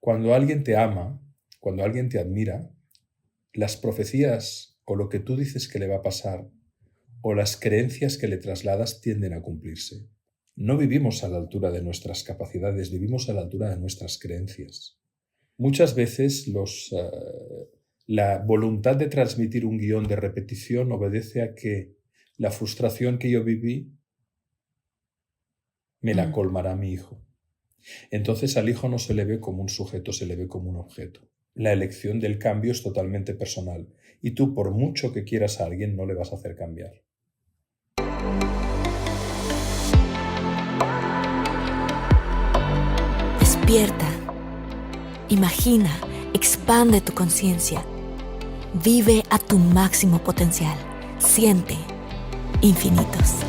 Cuando alguien te ama, cuando alguien te admira, las profecías o lo que tú dices que le va a pasar o las creencias que le trasladas tienden a cumplirse. No vivimos a la altura de nuestras capacidades, vivimos a la altura de nuestras creencias. Muchas veces la voluntad de transmitir un guión de repetición obedece a que la frustración que yo viví me la colmará mi hijo. Entonces al hijo no se le ve como un sujeto, se le ve como un objeto. La elección del cambio es totalmente personal y tú, por mucho que quieras a alguien, no le vas a hacer cambiar. Despierta, imagina, expande tu conciencia, vive a tu máximo potencial, siente infinitos.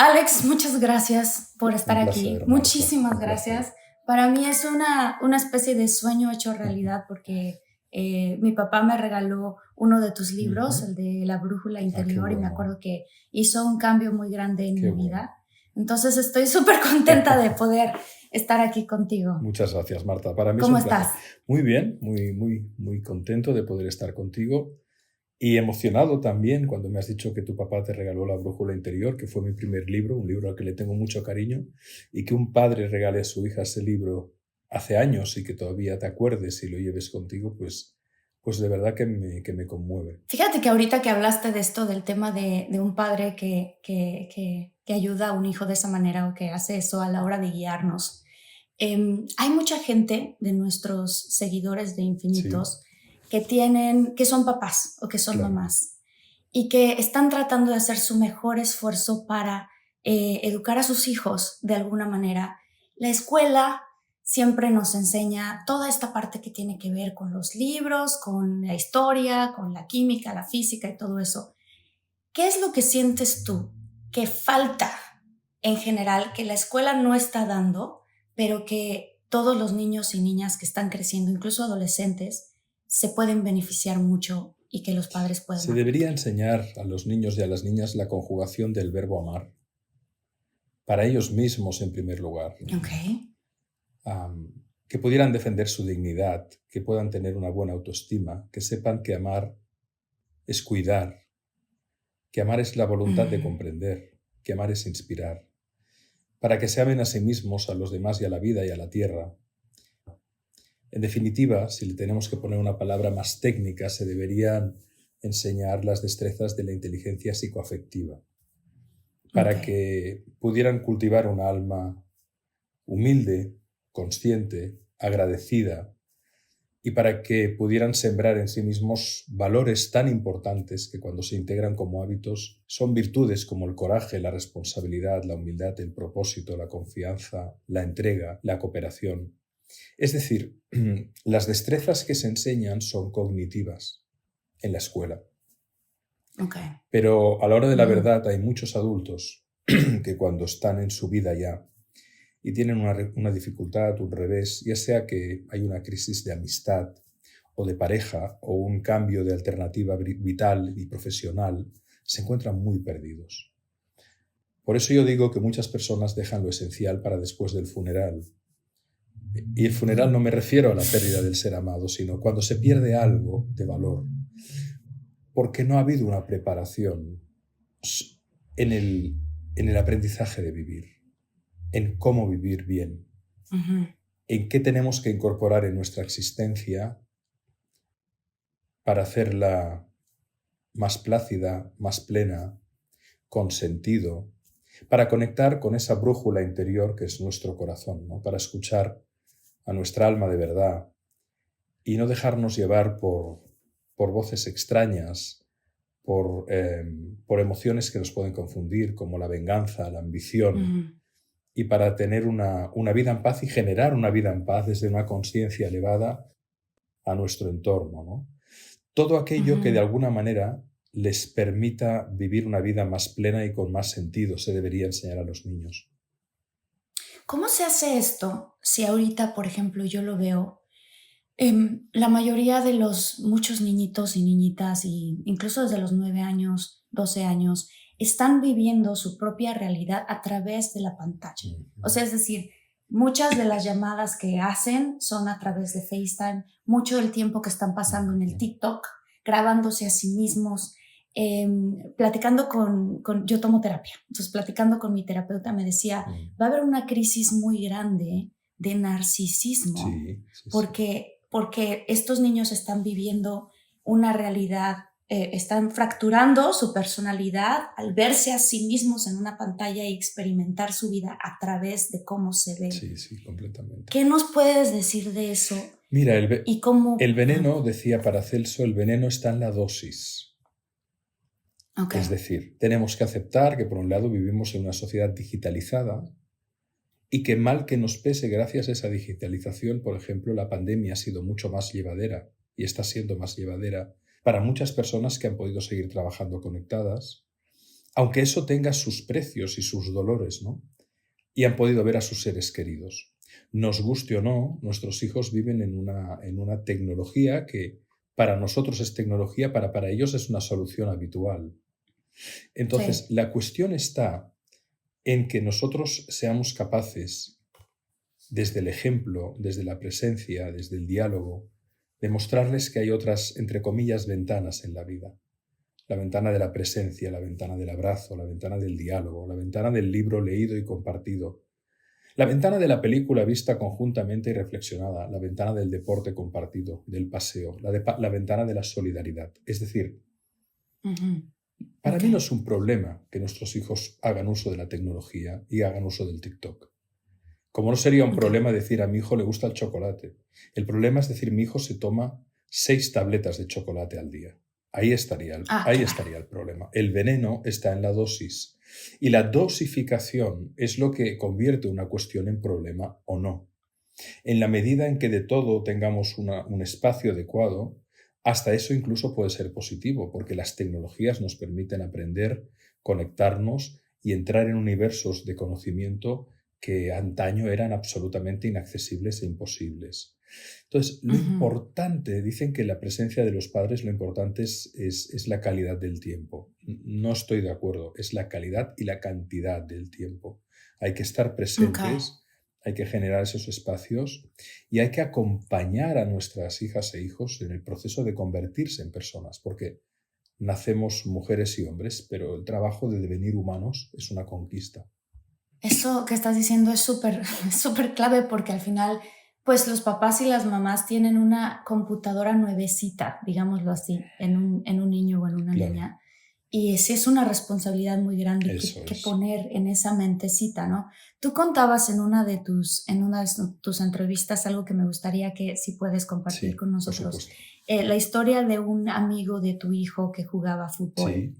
Alex, muchas gracias por estar aquí. Marta. Muchísimas gracias. Para mí es una especie de sueño hecho realidad porque mi papá me regaló uno de tus libros, el de La Brújula Interior, y me acuerdo que hizo un cambio muy grande en mi vida. Entonces estoy súper contenta de poder estar aquí contigo. Muchas gracias, Marta. Para mí ¿Cómo es un placer. estás? Muy bien, muy contento de poder estar contigo y emocionado también cuando me has dicho que tu papá te regaló La Brújula Interior, que fue mi primer libro, un libro al que le tengo mucho cariño, y que un padre regale a su hija ese libro hace años y que todavía te acuerdes y lo lleves contigo, pues de verdad que me conmueve. Fíjate que ahorita que hablaste de esto, del tema de un padre que ayuda a un hijo de esa manera o que hace eso a la hora de guiarnos, hay mucha gente de nuestros seguidores de Infinitos que son papás o que son mamás y que están tratando de hacer su mejor esfuerzo para educar a sus hijos de alguna manera. La escuela siempre nos enseña toda esta parte que tiene que ver con los libros, con la historia, con la química, la física y todo eso. ¿Qué es lo que sientes tú que falta en general, que la escuela no está dando, pero que todos los niños y niñas que están creciendo, incluso adolescentes, se pueden beneficiar mucho y que los padres pueden Se debería enseñar a los niños y a las niñas la conjugación del verbo amar, para ellos mismos en primer lugar. Que pudieran defender su dignidad, que puedan tener una buena autoestima, que sepan que amar es cuidar, que amar es la voluntad de comprender, que amar es inspirar, para que se amen a sí mismos, a los demás y a la vida y a la tierra. En definitiva, si le tenemos que poner una palabra más técnica, se deberían enseñar las destrezas de la inteligencia psicoafectiva, para que pudieran cultivar un alma humilde, consciente, agradecida, y para que pudieran sembrar en sí mismos valores tan importantes que cuando se integran como hábitos son virtudes como el coraje, la responsabilidad, la humildad, el propósito, la confianza, la entrega, la cooperación. Es decir, las destrezas que se enseñan son cognitivas en la escuela. Pero a la hora de la verdad hay muchos adultos que cuando están en su vida ya y tienen una dificultad, un revés, ya sea que hay una crisis de amistad o de pareja o un cambio de alternativa vital y profesional, se encuentran muy perdidos. Por eso yo digo que muchas personas dejan lo esencial para después del funeral. Y el funeral no me refiero a la pérdida del ser amado, sino cuando se pierde algo de valor, porque no ha habido una preparación en el aprendizaje de vivir, en cómo vivir bien, en qué tenemos que incorporar en nuestra existencia para hacerla más plácida, más plena, con sentido, para conectar con esa brújula interior que es nuestro corazón, ¿no? Para escuchar a nuestra alma de verdad y no dejarnos llevar por voces extrañas, por emociones que nos pueden confundir, como la venganza, la ambición, y para tener una vida en paz y generar una vida en paz desde una conciencia elevada a nuestro entorno, ¿no? Todo aquello que de alguna manera les permita vivir una vida más plena y con más sentido se debería enseñar a los niños. ¿Cómo se hace esto si ahorita, por ejemplo, yo lo veo? La mayoría de muchos niñitos y niñitas, y incluso desde los 9 años, 12 años, están viviendo su propia realidad a través de la pantalla. O sea, es decir, muchas de las llamadas que hacen son a través de FaceTime, mucho del tiempo que están pasando en el TikTok, grabándose a sí mismos, platicando yo tomo terapia, entonces platicando con mi terapeuta me decía, va a haber una crisis muy grande de narcisismo, porque estos niños están viviendo una realidad, están fracturando su personalidad al verse a sí mismos en una pantalla y experimentar su vida a través de cómo se ve. Sí, completamente. ¿Qué nos puedes decir de eso? Mira, ¿Y cómo? El veneno, decía Paracelso, el veneno está en la dosis. Okay. Es decir, tenemos que aceptar que por un lado vivimos en una sociedad digitalizada y que mal que nos pese, gracias a esa digitalización, por ejemplo, la pandemia ha sido mucho más llevadera y está siendo más llevadera para muchas personas que han podido seguir trabajando conectadas, aunque eso tenga sus precios y sus dolores, ¿no? Y han podido ver a sus seres queridos. Nos guste o no, nuestros hijos viven en una tecnología que para nosotros es tecnología, para ellos es una solución habitual. Entonces, la cuestión está en que nosotros seamos capaces, desde el ejemplo, desde la presencia, desde el diálogo, de mostrarles que hay otras, entre comillas, ventanas en la vida. La ventana de la presencia, la ventana del abrazo, la ventana del diálogo, la ventana del libro leído y compartido, la ventana de la película vista conjuntamente y reflexionada, la ventana del deporte compartido, del paseo, la ventana de la solidaridad. Es decir, para mí no es un problema que nuestros hijos hagan uso de la tecnología y hagan uso del TikTok. Como no sería un problema decir a mi hijo le gusta el chocolate. El problema es decir mi hijo se toma 6 tabletas de chocolate al día. Ahí estaría el problema. El veneno está en la dosis. Y la dosificación es lo que convierte una cuestión en problema o no. En la medida en que de todo tengamos un espacio adecuado, hasta eso incluso puede ser positivo, porque las tecnologías nos permiten aprender, conectarnos y entrar en universos de conocimiento que antaño eran absolutamente inaccesibles e imposibles. Entonces, lo importante, dicen que la presencia de los padres, lo importante es la calidad del tiempo. No estoy de acuerdo, es la calidad y la cantidad del tiempo. Hay que estar presentes, hay que generar esos espacios y hay que acompañar a nuestras hijas e hijos en el proceso de convertirse en personas, porque nacemos mujeres y hombres, pero el trabajo de devenir humanos es una conquista. Eso que estás diciendo es súper clave, porque al final, pues los papás y las mamás tienen una computadora nuevecita, digámoslo así, en un niño o en una niña. Y sí es una responsabilidad muy grande que poner en esa mentecita, ¿no? Tú contabas en una de tus entrevistas algo que me gustaría que si puedes compartir con nosotros. La historia de un amigo de tu hijo que jugaba fútbol. Sí.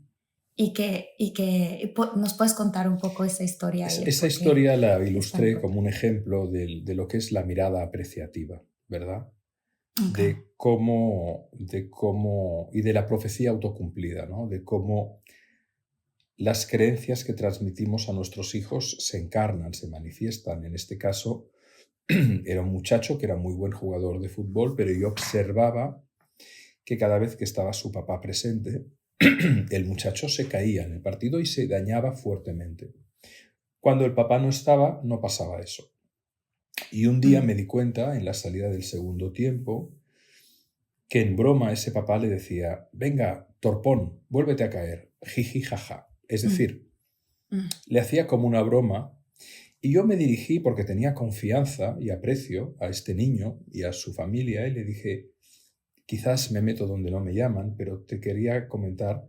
Y que nos puedes contar un poco esa historia. Esa historia la ilustré como un ejemplo de lo que es la mirada apreciativa, ¿verdad? De cómo, y de la profecía autocumplida, ¿no? De cómo las creencias que transmitimos a nuestros hijos se encarnan, se manifiestan. En este caso, era un muchacho que era muy buen jugador de fútbol, pero yo observaba que cada vez que estaba su papá presente, el muchacho se caía en el partido y se dañaba fuertemente. Cuando el papá no estaba, no pasaba eso. Y un día me di cuenta, en la salida del segundo tiempo, que en broma ese papá le decía, venga, torpón, vuélvete a caer, jiji, jaja. Es decir, le hacía como una broma y yo me dirigí, porque tenía confianza y aprecio a este niño y a su familia, y le dije, quizás me meto donde no me llaman, pero te quería comentar.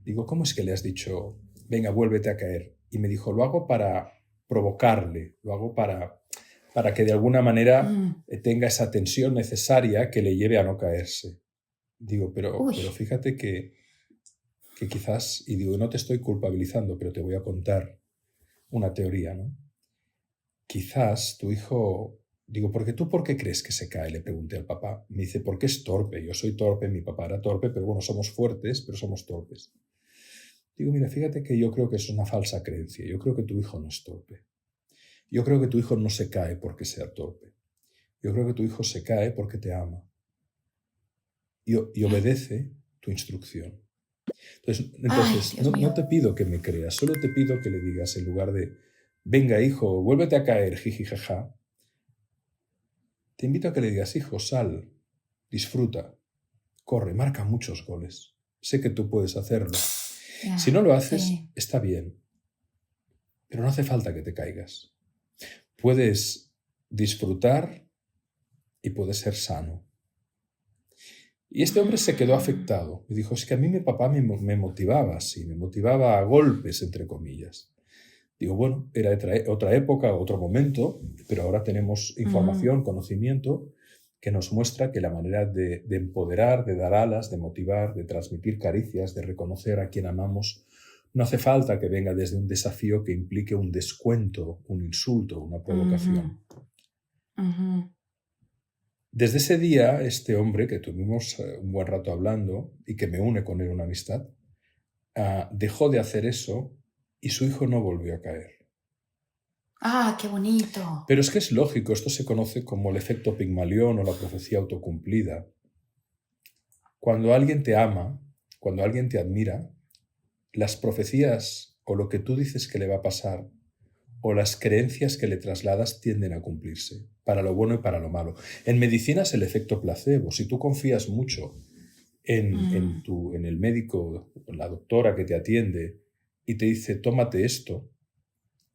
Digo, ¿cómo es que le has dicho, venga, vuélvete a caer? Y me dijo, lo hago para provocarle, lo hago para que de alguna manera tenga esa tensión necesaria que le lleve a no caerse. Digo, pero fíjate que quizás, y digo, no te estoy culpabilizando, pero te voy a contar una teoría, ¿no? Quizás tu hijo... Digo, ¿por qué crees que se cae? Le pregunté al papá. Me dice, porque es torpe. Yo soy torpe, mi papá era torpe, pero bueno, somos fuertes, pero somos torpes. Digo, mira, fíjate que yo creo que es una falsa creencia. Yo creo que tu hijo no es torpe. Yo creo que tu hijo no se cae porque sea torpe. Yo creo que tu hijo se cae porque te ama y obedece tu instrucción. Ay, Entonces Dios no mío. te pido que me creas, solo te pido que le digas, en lugar de, venga hijo, vuélvete a caer, jiji, jaja, te invito a que le digas, hijo, sal, disfruta, corre, marca muchos goles. Sé que tú puedes hacerlo. Si no Ya, lo haces, sí. está bien, pero no hace falta que te caigas. Puedes disfrutar y puedes ser sano. Y este hombre se quedó afectado. Me dijo, es que a mí mi papá me motivaba así, me motivaba a golpes, entre comillas. Digo, bueno, era otra época, otro momento, pero ahora tenemos Mm, información, conocimiento, que nos muestra que la manera de empoderar, de dar alas, de motivar, de transmitir caricias, de reconocer a quien amamos, no hace falta que venga desde un desafío que implique un descuento, un insulto, una ujú, provocación. ujú. Desde ese día, este hombre, que tuvimos un buen rato hablando y que me une con él una amistad, dejó de hacer eso y su hijo no volvió a caer. Ah, qué bonito. Pero es que es lógico, esto se conoce como el efecto Pigmalión o la profecía autocumplida. Cuando alguien te ama, cuando alguien te admira, las profecías o lo que tú dices que le va a pasar o las creencias que le trasladas tienden a cumplirse, para lo bueno y para lo malo. En medicina es el efecto placebo. Si tú confías mucho Mm, en el médico, en la doctora que te atiende y te dice, tómate esto,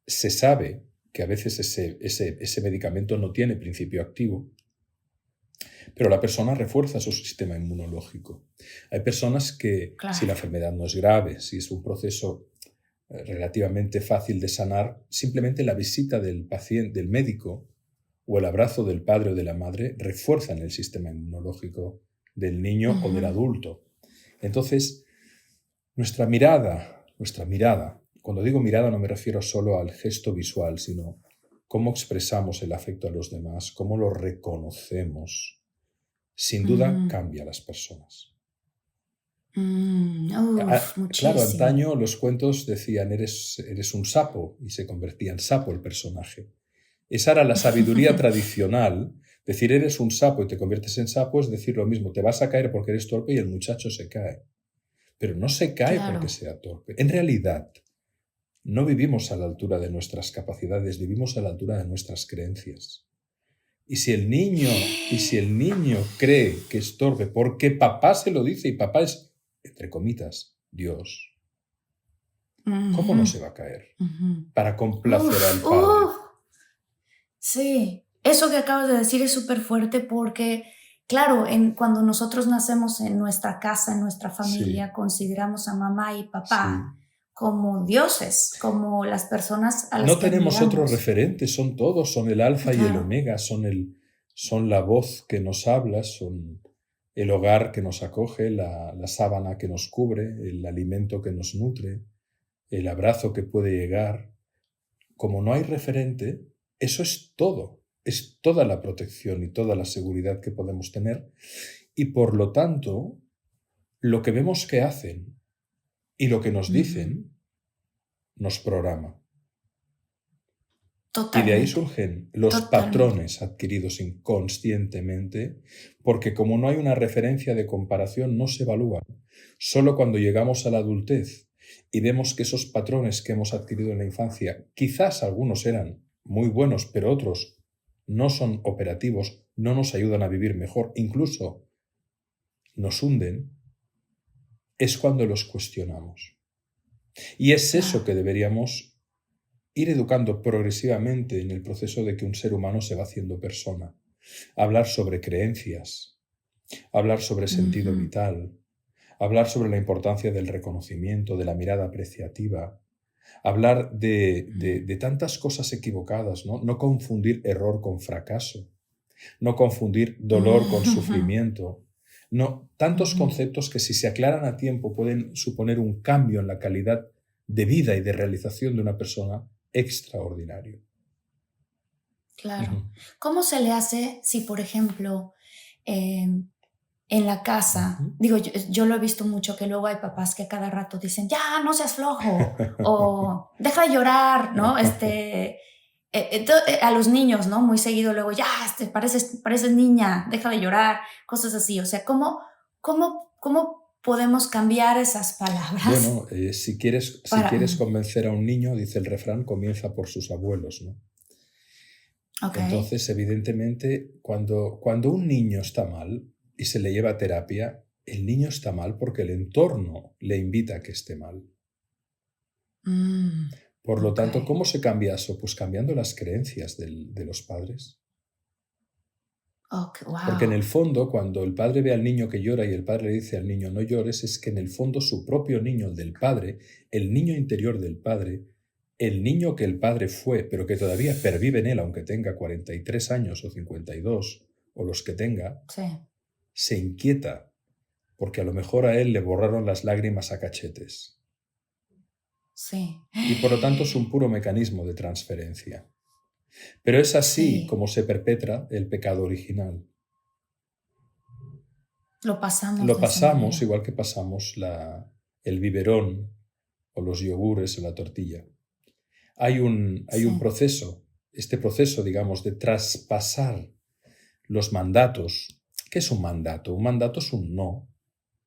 se sabe que a veces ese medicamento no tiene principio activo, pero la persona refuerza su sistema inmunológico. Hay personas que, si la claro. enfermedad no es grave, si es un proceso relativamente fácil de sanar, simplemente la visita del paciente, del médico, o el abrazo del padre o de la madre refuerzan el sistema inmunológico del niño o del Ujú. adulto. Entonces, nuestra mirada, cuando digo mirada no me refiero solo al gesto visual, sino cómo expresamos el afecto a los demás, cómo lo reconocemos, sin duda Ujú. cambia a las personas. Uf, Claro, muchísimo. antaño los cuentos decían eres un sapo y se convertía en sapo el personaje. Esa era la sabiduría tradicional. Decir eres un sapo y te conviertes en sapo es decir lo mismo, te vas a caer porque eres torpe y el muchacho se cae. Pero no se cae porque Claro. sea torpe. En realidad, no vivimos a la altura de nuestras capacidades, vivimos a la altura de nuestras creencias. Y si el niño cree que es torpe porque papá se lo dice y papá es, entre comitas, Dios, ¿cómo Ujú, no se va a caer? ujú. Para complacer Uf, al padre. sí, eso que acabas de decir es súper fuerte porque, claro, cuando nosotros nacemos en nuestra casa, en nuestra Sí, familia, consideramos a mamá y papá sí. como dioses, como las personas a las No que tenemos otro admiramos. referente, son todos, son el alfa y el Claro. omega, son la voz que nos habla, son el hogar que nos acoge, la sábana que nos cubre, el alimento que nos nutre, el abrazo que puede llegar. Como no hay referente, eso es toda la protección y toda la seguridad que podemos tener y por lo tanto, lo que vemos que hacen y lo que nos Ujú. dicen nos programa. Y de ahí Totalmente, surgen los totalmente. patrones adquiridos inconscientemente, porque como no hay una referencia de comparación, no se evalúan. Solo cuando llegamos a la adultez y vemos que esos patrones que hemos adquirido en la infancia, quizás algunos eran muy buenos, pero otros no son operativos, no nos ayudan a vivir mejor, incluso nos hunden, es cuando los cuestionamos. Y es eso Claro. que deberíamos ir educando progresivamente en el proceso de que un ser humano se va haciendo persona. Hablar sobre creencias, hablar sobre sentido Ujú, vital, hablar sobre la importancia del reconocimiento, de la mirada apreciativa, hablar mm, de tantas cosas equivocadas, ¿no? No confundir error con fracaso, no confundir dolor con ujú, sufrimiento. No, tantos ujú. conceptos que si se aclaran a tiempo pueden suponer un cambio en la calidad de vida y de realización de una persona extraordinario. Claro. Ujú. ¿Cómo se le hace si, por ejemplo, en la casa, Ujú. digo, yo lo he visto mucho que luego hay papás que a cada rato dicen, ya, no seas flojo, o deja de llorar, ¿no? A los niños, ¿no? Muy seguido luego, ya, pareces niña, deja de llorar, cosas así. O sea, ¿cómo podemos cambiar esas palabras? Bueno, si quieres para... convencer a un niño, dice el refrán, comienza por sus abuelos, ¿no? Ok. Entonces, evidentemente, cuando un niño está mal y se le lleva a terapia, el niño está mal porque el entorno le invita a que esté mal. Por lo tanto, ¿cómo se cambia eso? Pues cambiando las creencias de los padres. Okay, wow. Porque en el fondo, cuando el padre ve al niño que llora y el padre le dice al niño no llores, es que en el fondo su propio niño, el del padre, el niño interior del padre, el niño que el padre fue, pero que todavía pervive en él, aunque tenga 43 años o 52, o los que tenga, sí, se inquieta, porque a lo mejor a él le borraron las lágrimas a cachetes. Sí. Y por lo tanto es un puro mecanismo de transferencia. Pero es así como se perpetra el pecado original. Lo pasamos. Lo pasamos igual que pasamos el biberón o los yogures o la tortilla. Hay un proceso, este proceso, digamos, de traspasar los mandatos. ¿Qué es un mandato? Un mandato es un no.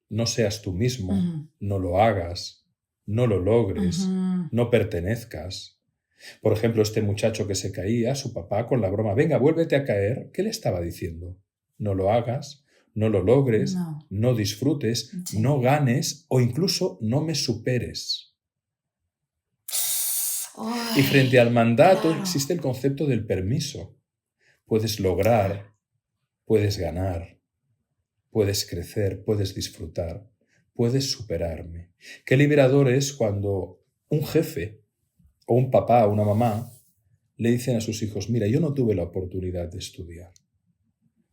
No seas tú mismo, no lo hagas, no lo logres, no pertenezcas. Por ejemplo, este muchacho que se caía, su papá con la broma, venga, vuélvete a caer, ¿qué le estaba diciendo? No lo hagas, no lo logres, no disfrutes, no ganes o incluso no me superes. Y frente al mandato existe el concepto del permiso. Puedes lograr, puedes ganar, puedes crecer, puedes disfrutar, puedes superarme. Qué liberador es cuando un jefe o un papá o una mamá le dicen a sus hijos, mira, yo no tuve la oportunidad de estudiar,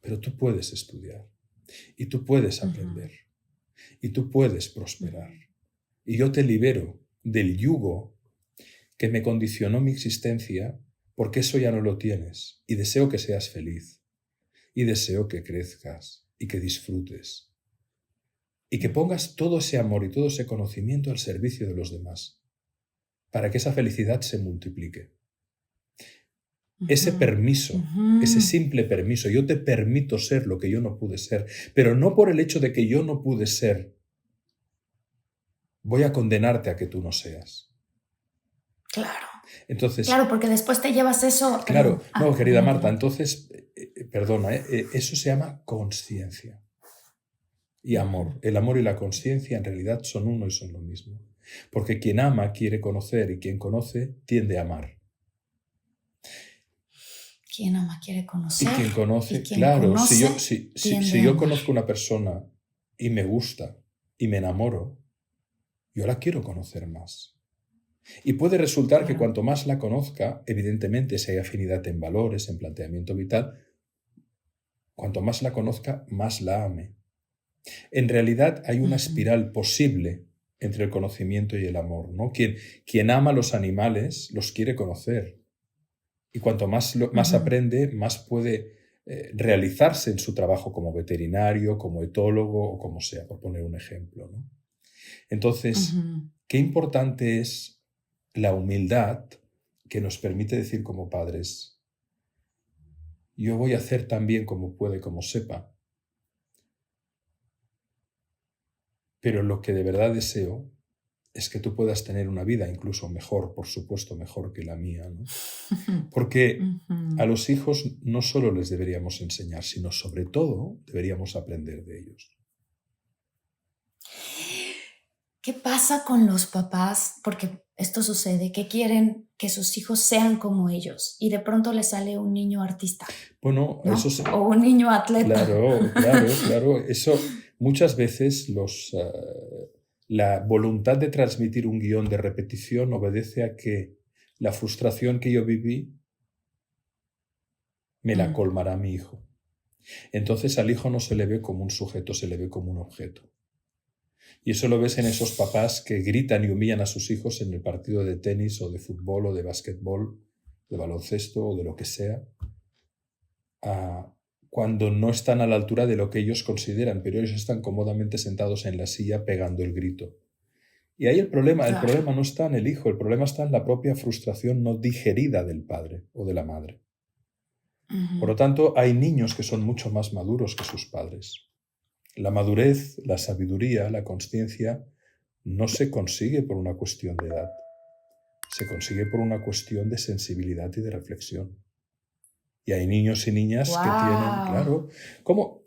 pero tú puedes estudiar y tú puedes aprender y tú puedes prosperar. Y yo te libero del yugo que me condicionó mi existencia porque eso ya no lo tienes y deseo que seas feliz y deseo que crezcas y que disfrutes y que pongas todo ese amor y todo ese conocimiento al servicio de los demás para que esa felicidad se multiplique. Ese permiso, ese simple permiso, yo te permito ser lo que yo no pude ser, pero no por el hecho de que yo no pude ser, voy a condenarte a que tú no seas. Claro. Entonces, claro, porque después te llevas eso... Claro, no, querida Marta, entonces, perdona, eso se llama consciencia y amor. El amor y la consciencia en realidad son uno y son lo mismo. Porque quien ama quiere conocer y quien conoce tiende a amar. Quien ama quiere conocer. Y quien conoce, y quien claro, conoce, si yo conozco una persona y me gusta y me enamoro, yo la quiero conocer más. Y puede resultar que cuanto más la conozca, evidentemente si hay afinidad en valores, en planteamiento vital, cuanto más la conozca, más la ame. En realidad hay una espiral posible entre el conocimiento y el amor, ¿no? Quien ama a los animales los quiere conocer. Y cuanto más aprende, más puede realizarse en su trabajo como veterinario, como etólogo o como sea, por poner un ejemplo, ¿no? Entonces, qué importante es la humildad que nos permite decir como padres, yo voy a hacer tan bien como puede, como sepa, pero lo que de verdad deseo es que tú puedas tener una vida incluso mejor, por supuesto mejor que la mía, ¿no? Porque a los hijos no solo les deberíamos enseñar, sino sobre todo deberíamos aprender de ellos. ¿Qué pasa con los papás? Porque esto sucede, que quieren que sus hijos sean como ellos y de pronto les sale un niño artista. Bueno, ¿no? eso o un niño atleta. Claro. Eso muchas veces la voluntad de transmitir un guión de repetición obedece a que la frustración que yo viví me la colmará mi hijo. Entonces al hijo no se le ve como un sujeto, se le ve como un objeto. Y eso lo ves en esos papás que gritan y humillan a sus hijos en el partido de tenis o de fútbol o de básquetbol, de baloncesto o de lo que sea, cuando no están a la altura de lo que ellos consideran, pero ellos están cómodamente sentados en la silla pegando el grito. Y ahí el problema no está en el hijo, el problema está en la propia frustración no digerida del padre o de la madre. Por lo tanto, hay niños que son mucho más maduros que sus padres. La madurez, la sabiduría, la consciencia no se consigue por una cuestión de edad. Se consigue por una cuestión de sensibilidad y de reflexión. Y hay niños y niñas que tienen, claro, como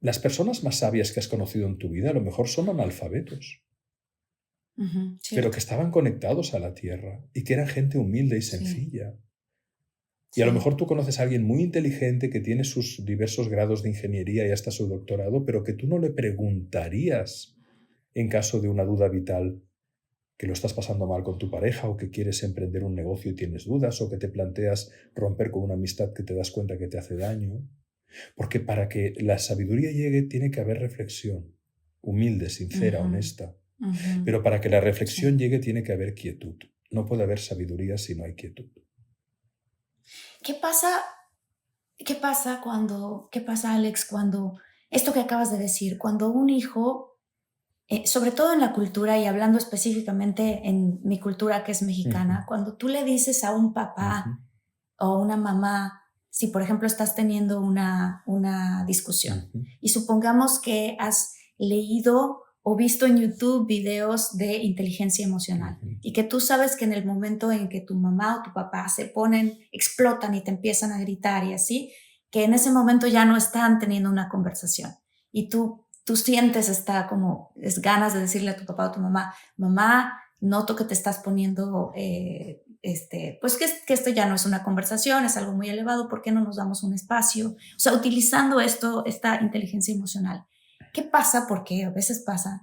las personas más sabias que has conocido en tu vida a lo mejor son analfabetos, pero que estaban conectados a la tierra y que eran gente humilde y sencilla. Y a lo mejor tú conoces a alguien muy inteligente que tiene sus diversos grados de ingeniería y hasta su doctorado, pero que tú no le preguntarías en caso de una duda vital, que lo estás pasando mal con tu pareja o que quieres emprender un negocio y tienes dudas o que te planteas romper con una amistad que te das cuenta que te hace daño. Porque para que la sabiduría llegue tiene que haber reflexión, humilde, sincera, honesta. Pero para que la reflexión llegue tiene que haber quietud. No puede haber sabiduría si no hay quietud. ¿Qué pasa, Alex, cuando esto que acabas de decir, cuando un hijo, sobre todo en la cultura y hablando específicamente en mi cultura que es mexicana, cuando tú le dices a un papá o una mamá, si por ejemplo estás teniendo una discusión y supongamos que has leído o visto en YouTube videos de inteligencia emocional y que tú sabes que en el momento en que tu mamá o tu papá se ponen, explotan y te empiezan a gritar y así, que en ese momento ya no están teniendo una conversación y tú sientes es ganas de decirle a tu papá o tu mamá, mamá, noto que te estás poniendo, pues que esto ya no es una conversación, es algo muy elevado, ¿por qué no nos damos un espacio? O sea, utilizando esta inteligencia emocional. ¿Qué pasa? Porque a veces pasa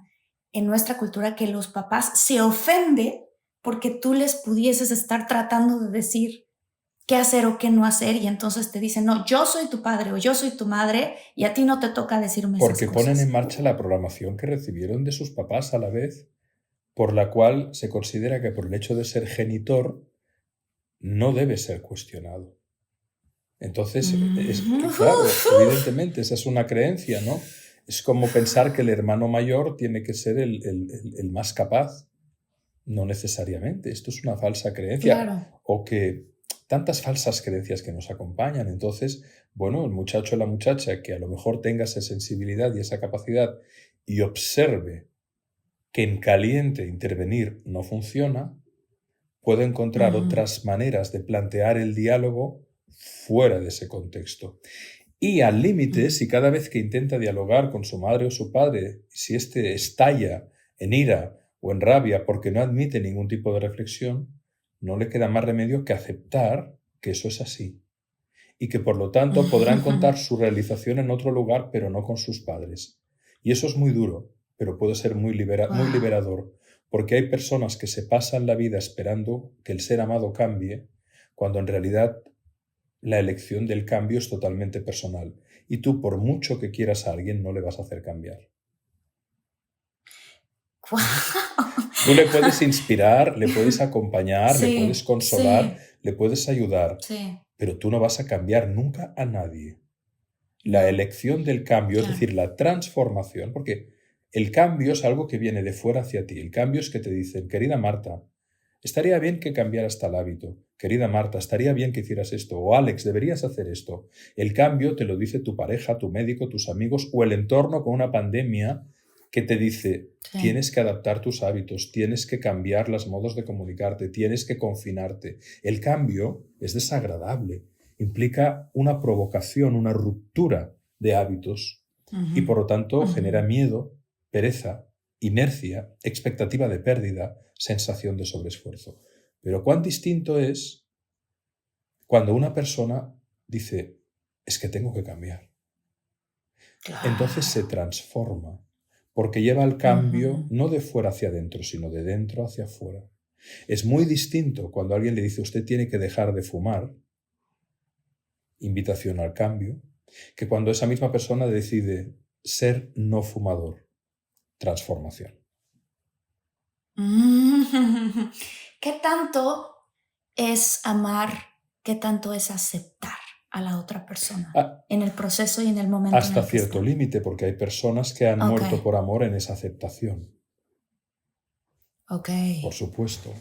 en nuestra cultura que los papás se ofenden porque tú les pudieses estar tratando de decir qué hacer o qué no hacer y entonces te dicen, no, yo soy tu padre o yo soy tu madre y a ti no te toca decirme esas cosas. Porque ponen en marcha la programación que recibieron de sus papás a la vez, por la cual se considera que por el hecho de ser genitor no debe ser cuestionado. Entonces, claro, evidentemente, esa es una creencia, ¿no? Es como pensar que el hermano mayor tiene que ser el más capaz. No necesariamente, esto es una falsa creencia. Claro. O que tantas falsas creencias que nos acompañan. Entonces, bueno, el muchacho o la muchacha que a lo mejor tenga esa sensibilidad y esa capacidad y observe que en caliente intervenir no funciona, puede encontrar otras maneras de plantear el diálogo fuera de ese contexto. Y al límite, si cada vez que intenta dialogar con su madre o su padre, si éste estalla en ira o en rabia porque no admite ningún tipo de reflexión, no le queda más remedio que aceptar que eso es así. Y que por lo tanto podrán contar su realización en otro lugar, pero no con sus padres. Y eso es muy duro, pero puede ser muy liberador, porque hay personas que se pasan la vida esperando que el ser amado cambie, cuando en realidad la elección del cambio es totalmente personal. Y tú, por mucho que quieras a alguien, no le vas a hacer cambiar. Wow. Tú le puedes inspirar, le puedes acompañar, le puedes consolar, le puedes ayudar, pero tú no vas a cambiar nunca a nadie. La elección del cambio, es decir, la transformación, porque el cambio es algo que viene de fuera hacia ti. El cambio es que te dicen, querida Marta, estaría bien que cambiaras tal hábito. Querida Marta, estaría bien que hicieras esto. O Alex, deberías hacer esto. El cambio te lo dice tu pareja, tu médico, tus amigos o el entorno con una pandemia que te dice, tienes que adaptar tus hábitos, tienes que cambiar los modos de comunicarte, tienes que confinarte. El cambio es desagradable, implica una provocación, una ruptura de hábitos y por lo tanto genera miedo, pereza, inercia, expectativa de pérdida, sensación de sobreesfuerzo. Pero cuán distinto es cuando una persona dice, es que tengo que cambiar. Entonces se transforma, porque lleva el cambio no de fuera hacia adentro, sino de dentro hacia afuera. Es muy distinto cuando alguien le dice, usted tiene que dejar de fumar, invitación al cambio, que cuando esa misma persona decide ser no fumador, transformación. ¿Qué tanto es amar? ¿Qué tanto es aceptar a la otra persona en el proceso y en el momento? Hasta cierto límite, porque hay personas que han muerto por amor en esa aceptación. Por supuesto.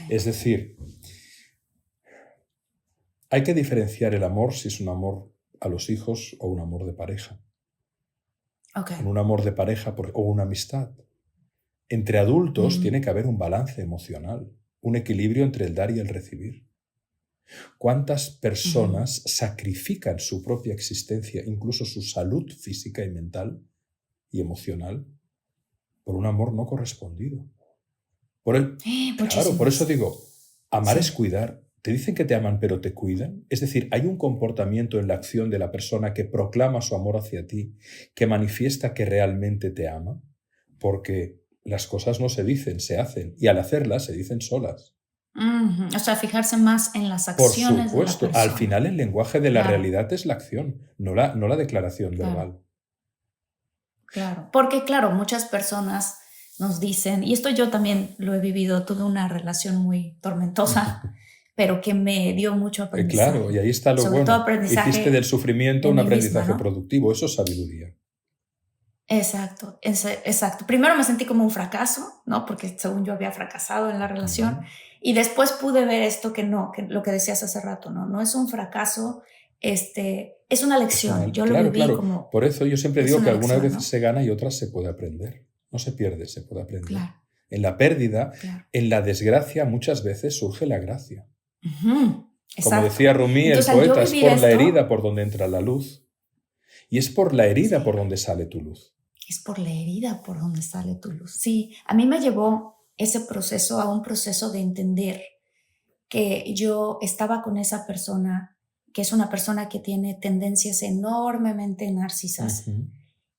Es decir, hay que diferenciar el amor si es un amor a los hijos o un amor de pareja. Ok. en un amor de pareja o una amistad. Entre adultos tiene que haber un balance emocional, un equilibrio entre el dar y el recibir. ¿Cuántas personas sacrifican su propia existencia, incluso su salud física y mental y emocional, por un amor no correspondido? Claro, por eso Muchísimas. digo, amar es Sí. cuidar. Te dicen que te aman, pero te cuidan. Es decir, hay un comportamiento en la acción de la persona que proclama su amor hacia ti, que manifiesta que realmente te ama, porque las cosas no se dicen, se hacen, y al hacerlas se dicen solas. O sea, fijarse más en las Por acciones de la supuesto, al persona. final el lenguaje de la Claro, realidad es la acción, no la declaración claro, verbal. claro. Porque, claro, muchas personas nos dicen, y esto yo también lo he vivido, tuve una relación muy tormentosa, pero que me dio mucho Claro, y aprendizaje. ahí está lo Sobre todo bueno. Hiciste del aprendizaje sufrimiento de un mí misma, aprendizaje ¿no? productivo, eso es sabiduría. Exacto, exacto. Primero me sentí como un fracaso, ¿no? Porque según yo había fracasado en la relación. Y después pude ver esto que no, que lo que decías hace rato, ¿no? No es un fracaso, es una lección. Yo lo Claro, viví claro. como, Por eso yo siempre es digo que una algunas lección, veces ¿no? se gana y otras se puede aprender. No se pierde, se puede aprender. Claro, En la pérdida, claro. en la desgracia, muchas veces surge la gracia. Como Exacto. decía Rumi, el Entonces, al yo poeta, es vivir por la herida esto, por donde entra la luz. Y es por la herida sí, por donde sale tu luz. es por la herida por donde sale tu luz. Sí, a mí me llevó ese proceso a un proceso de entender que yo estaba con esa persona, que es una persona que tiene tendencias enormemente narcisas,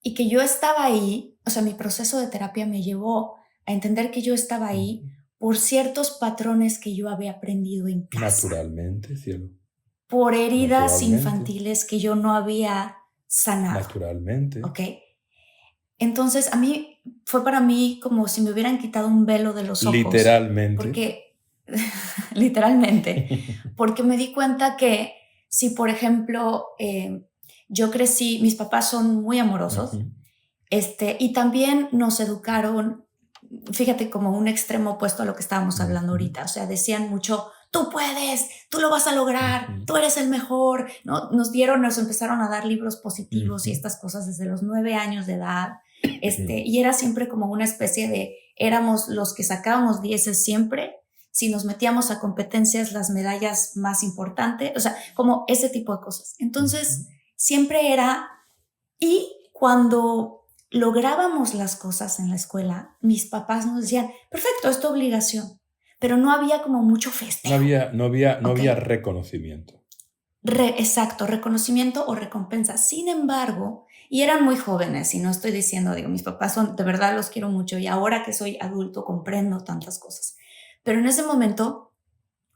y que yo estaba ahí, o sea, mi proceso de terapia me llevó a entender que yo estaba ahí por ciertos patrones que yo había aprendido en casa, Naturalmente, cielo. por heridas Naturalmente. infantiles que yo no había sanado, Naturalmente. ¿ok? Entonces, fue para mí como si me hubieran quitado un velo de los ojos, Literalmente. porque, literalmente, porque me di cuenta que si, por ejemplo, yo crecí, mis papás son muy amorosos, y también nos educaron, fíjate, como un extremo opuesto a lo que estábamos hablando ahorita, o sea, decían mucho, tú puedes, tú lo vas a lograr, tú eres el mejor, ¿no? Nos empezaron a dar libros positivos y estas cosas desde los 9 años de edad, y era siempre como una especie de, éramos los que sacábamos 10 siempre, si nos metíamos a competencias, las medallas más importantes, o sea, como ese tipo de cosas. Entonces, siempre era, y cuando lográbamos las cosas en la escuela, mis papás nos decían, perfecto, es tu obligación, pero no había como mucho festejo. No ¿Ok? había reconocimiento. Exacto, reconocimiento o recompensa. Sin embargo, y eran muy jóvenes, y no estoy diciendo, digo, mis papás son, de verdad los quiero mucho, y ahora que soy adulto comprendo tantas cosas. Pero en ese momento,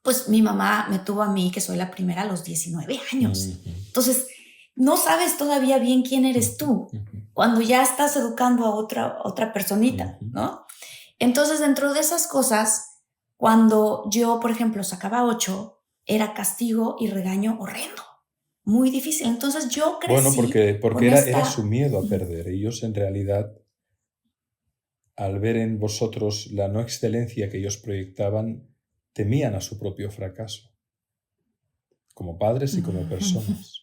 pues mi mamá me tuvo a mí, que soy la primera, a los 19 años. Entonces, no sabes todavía bien quién eres tú cuando ya estás educando a otra personita, ¿no? Entonces, dentro de esas cosas, cuando yo, por ejemplo, sacaba 8, era castigo y regaño horrendo, muy difícil. Entonces, yo Bueno, crecí porque con era su esta... miedo a perder. Ellos en realidad, al ver en vosotros la no excelencia que ellos proyectaban, temían a su propio fracaso, como padres y como personas.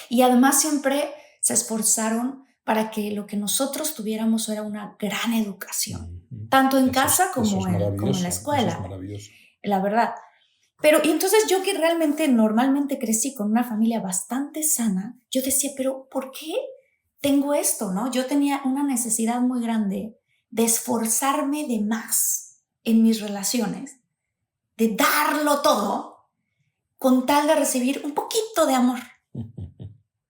Y además siempre se esforzaron para que lo que nosotros tuviéramos era una gran educación, tanto en casa Eso es como en la maravilloso, eso es escuela, maravilloso. la verdad. Pero, y entonces yo que realmente normalmente crecí con una familia bastante sana, yo decía, pero ¿por qué tengo esto? ¿No? Yo tenía una necesidad muy grande de esforzarme de más en mis relaciones, de darlo todo con tal de recibir un poquito de amor.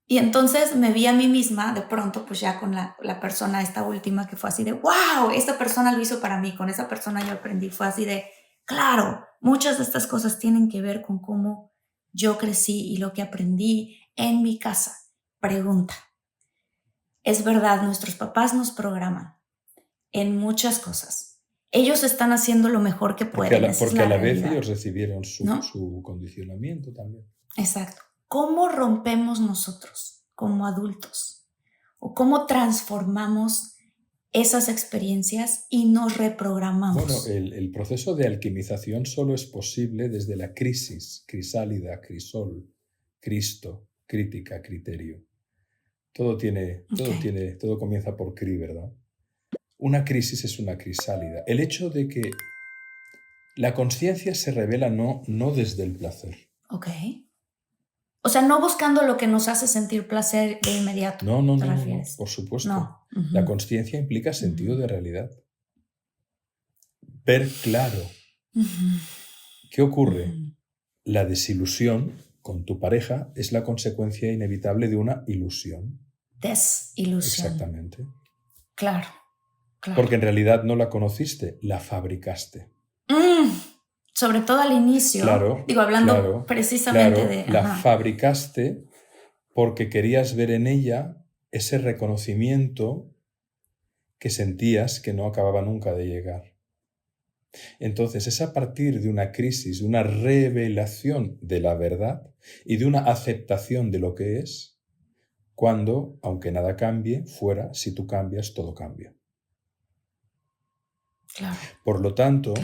Y entonces me vi a mí misma de pronto, pues ya con la persona esta última que fue así de, wow, esta persona lo hizo para mí, con esa persona yo aprendí, fue así de, claro, muchas de estas cosas tienen que ver con cómo yo crecí y lo que aprendí en mi casa. Pregunta, es verdad, nuestros papás nos programan en muchas cosas. Ellos están haciendo lo mejor que pueden, esa es Porque a la la vez realidad, ellos recibieron ¿no? su condicionamiento también. Exacto. ¿Cómo rompemos nosotros como adultos? ¿O cómo transformamos esas experiencias y nos Bueno, reprogramamos? el proceso de alquimización solo es posible desde la crisis, crisálida, crisol, Cristo, crítica, criterio. Todo comienza por cri, ¿verdad? Una crisis es una crisálida. El hecho de que la consciencia se revela no desde el placer. Ok. O sea, no buscando lo que nos hace sentir placer de inmediato. No, ¿te refieres? por supuesto. No. La consciencia implica sentido de realidad. Ver claro. ¿Qué ocurre? La desilusión con tu pareja es la consecuencia inevitable de una ilusión. Desilusión. Exactamente. Claro. Porque en realidad no la conociste, la fabricaste. Sobre todo al inicio. Claro. Hablando precisamente de... La fabricaste porque querías ver en ella ese reconocimiento que sentías que no acababa nunca de llegar. Entonces es a partir de una crisis, de una revelación de la verdad y de una aceptación de lo que es, cuando, aunque nada cambie, fuera, si tú cambias, todo cambia. Claro. Por lo tanto,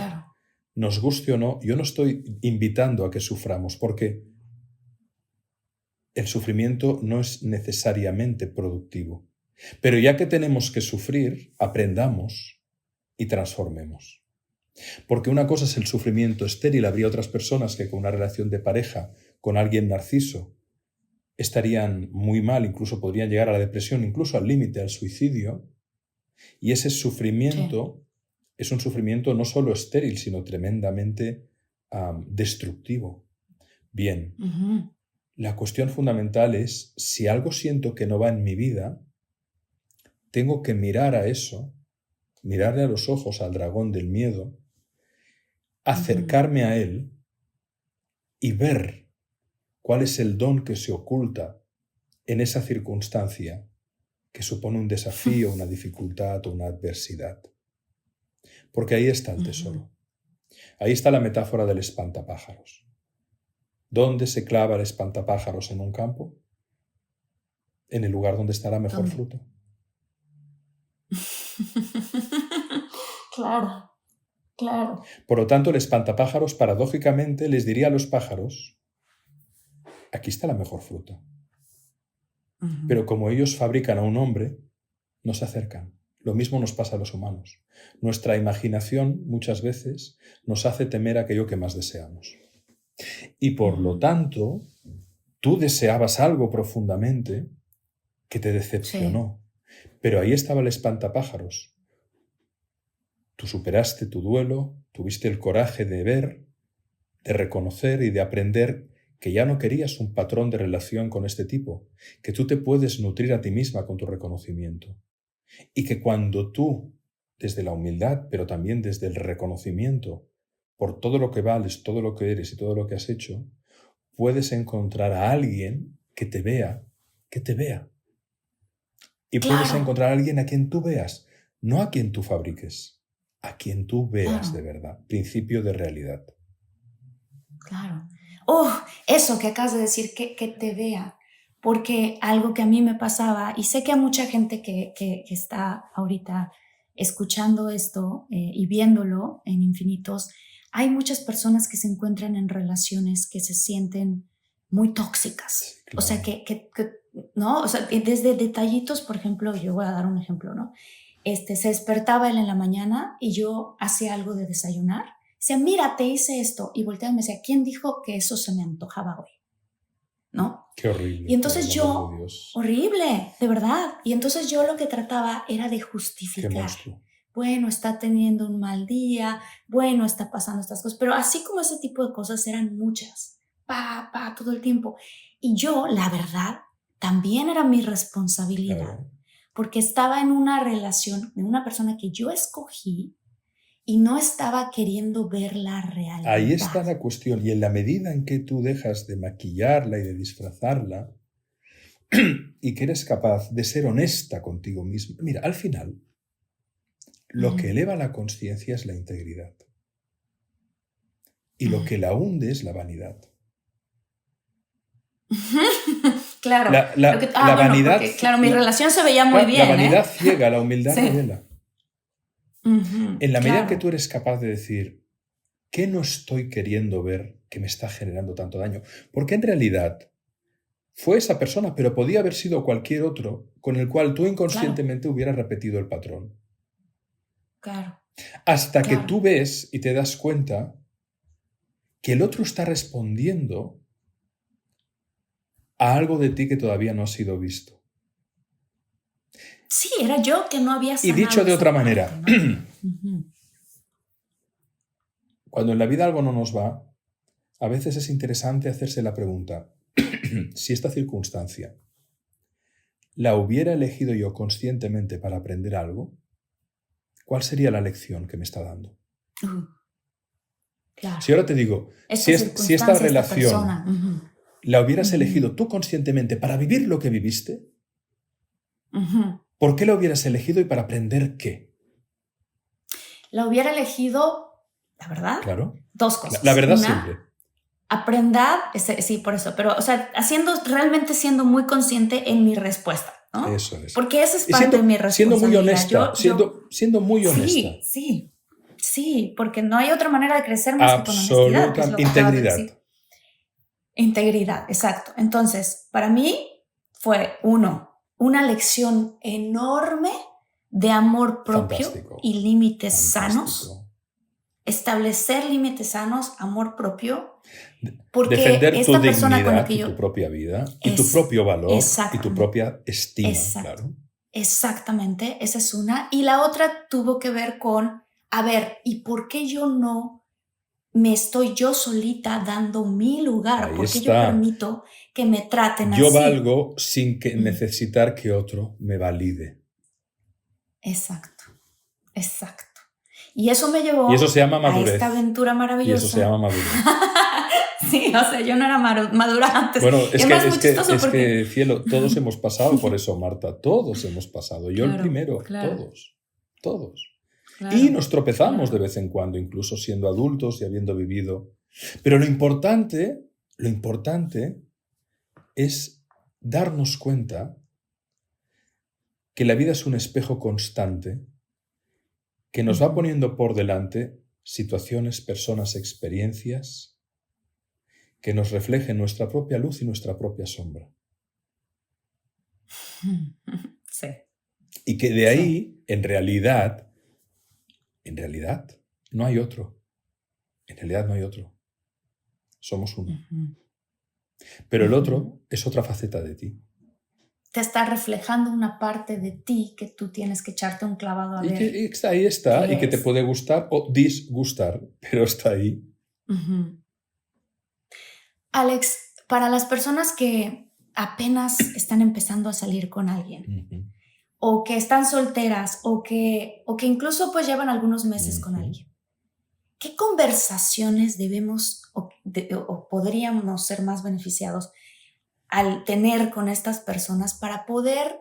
nos guste o no, yo no estoy invitando a que suframos, porque el sufrimiento no es necesariamente productivo. Pero ya que tenemos que sufrir, aprendamos y transformemos. Porque una cosa es el sufrimiento estéril. Habría otras personas que con una relación de pareja con alguien narciso estarían muy mal, incluso podrían llegar a la depresión, incluso al límite, al suicidio. Y ese sufrimiento es un sufrimiento no solo estéril, sino tremendamente destructivo. Bien, la cuestión fundamental es, si algo siento que no va en mi vida, tengo que mirar a eso, mirarle a los ojos al dragón del miedo, acercarme a él y ver cuál es el don que se oculta en esa circunstancia que supone un desafío, una dificultad o una adversidad. Porque ahí está el tesoro. Ahí está la metáfora del espantapájaros. ¿Dónde se clava el espantapájaros en un campo? En el lugar donde está la mejor fruta. Claro. Por lo tanto, el espantapájaros paradójicamente les diría a los pájaros, aquí está la mejor fruta. Pero como ellos fabrican a un hombre, no se acercan. Lo mismo nos pasa a los humanos. Nuestra imaginación muchas veces nos hace temer aquello que más deseamos. Y por lo tanto, tú deseabas algo profundamente que te decepcionó. Pero ahí estaba el espantapájaros. Tú superaste tu duelo, tuviste el coraje de ver, de reconocer y de aprender que ya no querías un patrón de relación con este tipo, que tú te puedes nutrir a ti misma con tu reconocimiento. Y que cuando tú, desde la humildad, pero también desde el reconocimiento, por todo lo que vales, todo lo que eres y todo lo que has hecho, puedes encontrar a alguien que te vea. Y puedes encontrar a alguien a quien tú veas, no a quien tú fabriques, a quien tú veas de verdad. Principio de realidad. Claro. Eso que acabas de decir, que te vea. Porque algo que a mí me pasaba, y sé que a mucha gente que está ahorita escuchando esto y viéndolo en Infinitos, hay muchas personas que se encuentran en relaciones que se sienten muy tóxicas. Claro. O sea, ¿no? O sea, desde detallitos, por ejemplo, yo voy a dar un ejemplo, ¿no? Se despertaba él en la mañana y yo hacía algo de desayunar. Decía, mira, te hice esto. Y volteaba y me decía, ¿quién dijo que eso se me antojaba hoy? ¿No? Qué horrible. Y entonces yo, horrible, de verdad. Y entonces yo lo que trataba era de justificar. Qué monstruo. Bueno, está teniendo un mal día, bueno, está pasando estas cosas. Pero así como ese tipo de cosas eran muchas, todo el tiempo. Y yo, la verdad, también era mi responsabilidad. Claro. Porque estaba en una relación de una persona que yo escogí y no estaba queriendo ver la realidad. Ahí está la cuestión. Y en la medida en que tú dejas de maquillarla y de disfrazarla y que eres capaz de ser honesta contigo mismo. Mira, al final, lo que eleva la conciencia es la integridad. Y lo que la hunde es la vanidad. Claro. La vanidad... Porque, claro, mi relación se veía muy bien. La vanidad ciega, la humildad revela. En la medida claro. que tú eres capaz de decir, ¿qué no estoy queriendo ver que me está generando tanto daño? Porque en realidad, fue esa persona, pero podía haber sido cualquier otro con el cual tú Claro, inconscientemente hubieras repetido el patrón. claro, Hasta que tú claro. ves y te das cuenta que el otro está respondiendo a algo de ti que todavía no ha sido visto. Sí, era yo que no había Y dicho sanado de esa otra parte, manera, ¿no? Ujú. cuando en la vida algo no nos va, a veces es interesante hacerse la pregunta, si esta circunstancia la hubiera elegido yo conscientemente para aprender algo, ¿cuál sería la lección que me está dando? Claro. Si ahora te digo, Esta si esta circunstancia, esta relación persona. Ujú, la hubieras ujú, elegido tú conscientemente para vivir lo que viviste, ujú. ¿por qué la hubieras elegido y para aprender qué? La hubiera elegido, la verdad, Claro, dos la cosas. verdad siempre. Una, aprendad, sí, por eso, pero, o sea, realmente siendo muy consciente en mi respuesta, ¿no? Eso es. Porque esa es Y parte de mi siendo muy responsabilidad. honesta, siendo muy honesta. Sí, porque no hay otra manera de crecer más que con honestidad, que es Absoluta lo que acabas de integridad. decir. Integridad, exacto. Entonces, para mí fue, una lección enorme de amor propio Fantástico. y límites Fantástico. sanos. Establecer límites sanos, amor propio, porque Defender tu esta persona con la dignidad que y yo... tu propia vida y tu propio valor y tu Exactamente, propia estima, exacto, claro. exactamente, esa es una. Y la otra tuvo que ver con, a ver, ¿y por qué yo no me estoy yo solita dando mi lugar? Ahí ¿Por qué yo está. permito que me traten Yo así? valgo sin que Mm, necesitar que otro me valide. Exacto, exacto. Y eso me Y eso llevó se llama a madurez. esta aventura Y eso se llama maravillosa. madurez. Sí, o sea, yo no era madura antes. Bueno, Y además muy chistoso es porque... que, cielo, todos hemos pasado por eso, Marta. Todos hemos pasado. Yo el Claro, primero. claro, Todos. Y claro, nos tropezamos de claro. vez en cuando, incluso siendo adultos y habiendo vivido. Pero lo importante es darnos cuenta que la vida es un espejo constante que nos va Ujú. poniendo por delante situaciones, personas, experiencias que nos reflejen nuestra propia luz y nuestra propia sombra. Sí, Y que de sí. ahí, en realidad, no hay otro. En realidad no hay otro. Somos uno. Ujú, Pero el ujú. otro es otra faceta de ti. Te está reflejando una parte de ti que tú tienes que echarte un clavado a Y ver que ahí está, y qué que te es. puede gustar o disgustar, pero está ahí. Ujú. Alex, para las personas que apenas están empezando a salir con alguien, Ujú, o que están solteras, o que incluso pues llevan algunos meses con ujú. alguien, ¿qué conversaciones debemos o podríamos ser más beneficiados al tener con estas personas para poder,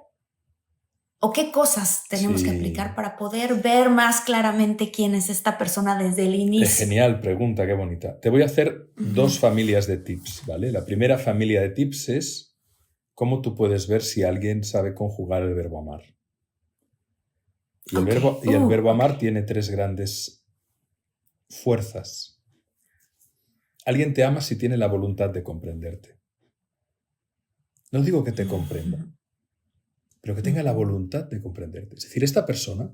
o qué cosas tenemos que aplicar Sí. para poder ver más claramente quién es esta persona desde el inicio? Genial pregunta, qué bonita. Te voy a hacer Ujú. 2 familias de tips, ¿vale? La primera familia de tips es cómo tú puedes ver si alguien sabe conjugar el verbo amar. Y Ok. el verbo Ok. amar tiene 3 grandes fuerzas. Alguien te ama si tiene la voluntad de comprenderte. No digo que te comprenda, Ujú. pero que tenga la Ujú. voluntad de comprenderte. Es decir, esta persona,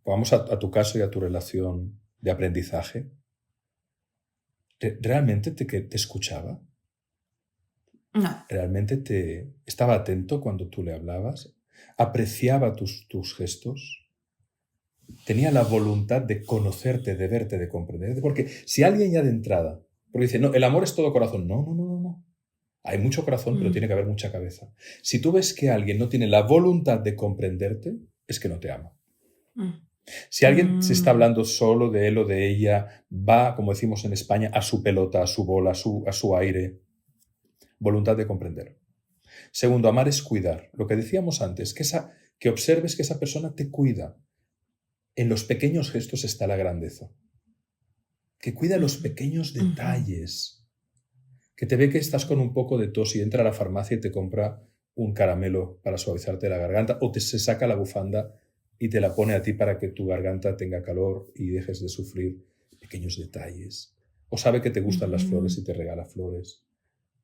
vamos a tu caso y a tu relación de aprendizaje, ¿realmente te escuchaba? No. ¿Realmente te estaba atento cuando tú le hablabas? ¿Apreciaba tus gestos? ¿Tenía la voluntad de conocerte, de verte, de comprenderte? Porque si alguien ya de entrada, porque dice, no, el amor es todo corazón. No, no, no, no, no. Hay mucho corazón, pero tiene que haber mucha cabeza. Si tú ves que alguien no tiene la voluntad de comprenderte, es que no te ama. Mm. Si alguien se está Mm. hablando solo de él o de ella, va, como decimos en España, a su pelota, a su bola, a su aire. Voluntad de comprender. Segundo, amar es cuidar. Lo que decíamos antes, que observes que esa persona te cuida. En los pequeños gestos está la grandeza. Que cuida los Ujú. pequeños Ujú. detalles. Que te ve que estás con un poco de tos y entra a la farmacia y te compra un caramelo para suavizarte la garganta o se saca la bufanda y te la pone a ti para que tu garganta tenga calor y dejes de sufrir. Pequeños detalles. O sabe que te gustan las flores Ujú. y te regala flores.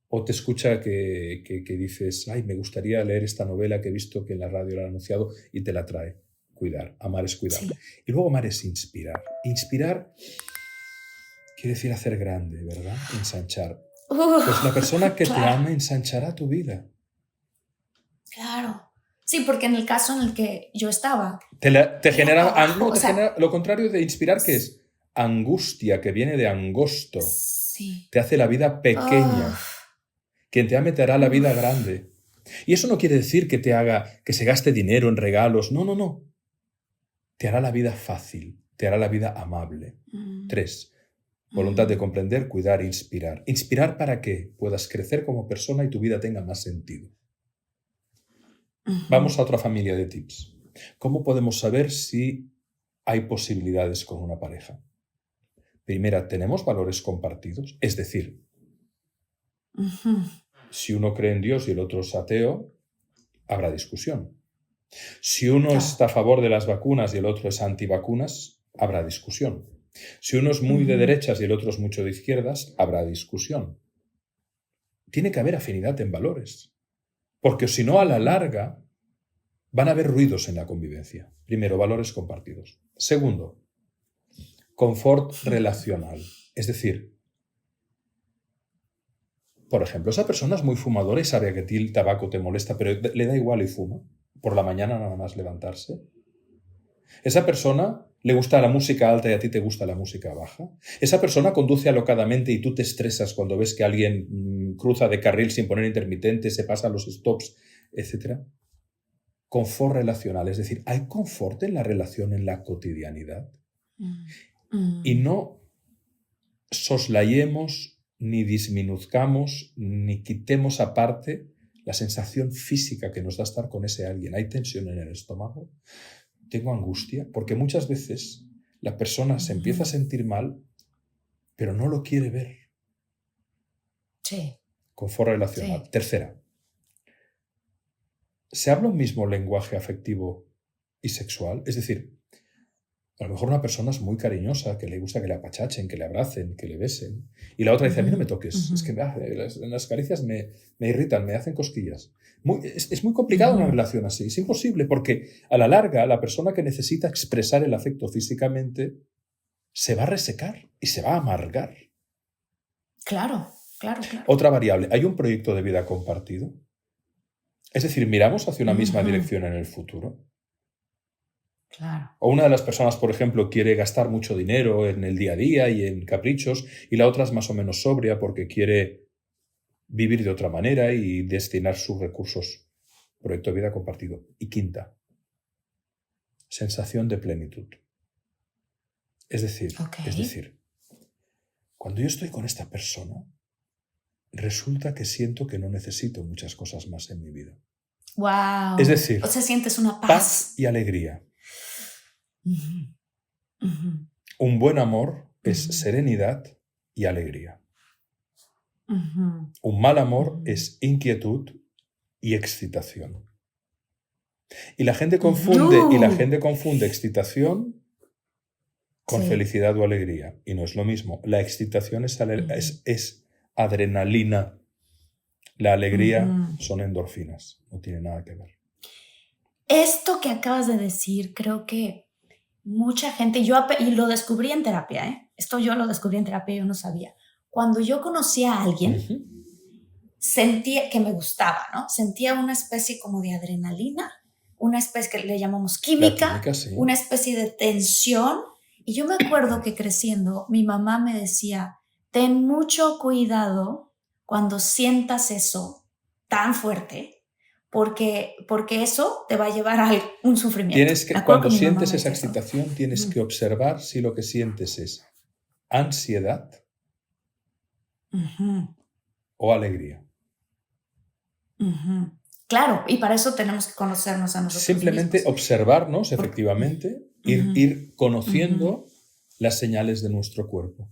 O te escucha que dices, ay, me gustaría leer esta novela que he visto que en la radio la han anunciado y te la trae. Cuidar. Amar es cuidar. Sí. Y luego amar es inspirar. Inspirar quiere decir hacer grande, ¿verdad? Ensanchar. Pues la persona que claro. te ama ensanchará tu vida. Claro. Sí, porque en el caso en el que yo estaba... Te genera, abajo, genera lo contrario de inspirar, que es angustia, que viene de angosto. Sí. Te hace la vida pequeña. Quien te ame te hará la vida grande. Y eso no quiere decir que te haga, que se gaste dinero en regalos. No, no, no. Te hará la vida fácil, te hará la vida amable. 3. Voluntad de comprender, cuidar, inspirar. Inspirar para que puedas crecer como persona y tu vida tenga más sentido. Vamos a otra familia de tips. ¿Cómo podemos saber si hay posibilidades con una pareja? Primera, ¿tenemos valores compartidos? Es decir, si uno cree en Dios y el otro es ateo, habrá discusión. Si uno está a favor de las vacunas y el otro es antivacunas, habrá discusión. Si uno es muy de derechas y el otro es mucho de izquierdas, habrá discusión. Tiene que haber afinidad en valores, porque si no, a la larga van a haber ruidos en la convivencia. Primero, valores compartidos. Segundo, confort relacional. Es decir, por ejemplo, esa persona es muy fumadora y sabe que a ti el tabaco te molesta, pero le da igual y fuma. Por la mañana nada más levantarse. Esa persona le gusta la música alta y a ti te gusta la música baja. Esa persona conduce alocadamente y tú te estresas cuando ves que alguien cruza de carril sin poner intermitente, se pasa los stops, etc. Confort relacional, es decir, hay confort en la relación, en la cotidianidad. Y no soslayemos, ni disminuzcamos, ni quitemos aparte la sensación física que nos da estar con ese alguien. Hay tensión en el estómago, tengo angustia, porque muchas veces la persona se empieza a sentir mal, pero no lo quiere ver. Sí. Confort relacional. Sí. Tercera, ¿se habla un mismo lenguaje afectivo y sexual? Es decir, a lo mejor una persona es muy cariñosa, que le gusta que le apachachen, que le abracen, que le besen. Y la otra dice, a mí no me toques, es que las caricias me irritan, me hacen cosquillas. Es muy complicado una relación así, es imposible, porque a la larga la persona que necesita expresar el afecto físicamente se va a resecar y se va a amargar. Claro. Otra variable, ¿hay un proyecto de vida compartido? Es decir, ¿miramos hacia una misma dirección en el futuro? Claro. O una de las personas, por ejemplo, quiere gastar mucho dinero en el día a día y en caprichos, y la otra es más o menos sobria porque quiere vivir de otra manera y destinar sus recursos. Proyecto de vida compartido. Y quinta, sensación de plenitud. Es decir, cuando yo estoy con esta persona, resulta que siento que no necesito muchas cosas más en mi vida. Wow. Es decir, o sea, sientes una paz y alegría. Un buen amor es serenidad y alegría. Un mal amor es inquietud y excitación. Y la gente confunde excitación con felicidad o alegría. Y no es lo mismo. La excitación es adrenalina. La alegría son endorfinas. No tiene nada que ver. Esto que acabas de decir, creo que mucha gente, y lo descubrí en terapia, Esto yo lo descubrí en terapia, yo no sabía. Cuando yo conocí a alguien, sentía que me gustaba, ¿no? Sentía una especie como de adrenalina, una especie que le llamamos química, sí. Una especie de tensión. Y yo me acuerdo que creciendo, mi mamá me decía, ten mucho cuidado cuando sientas eso tan fuerte, porque eso te va a llevar a un sufrimiento. Cuando sientes esa excitación, tienes que observar si lo que sientes es ansiedad o alegría. Claro, y para eso tenemos que conocernos a nosotros Simplemente mismos. Observarnos, efectivamente, ir conociendo las señales de nuestro cuerpo.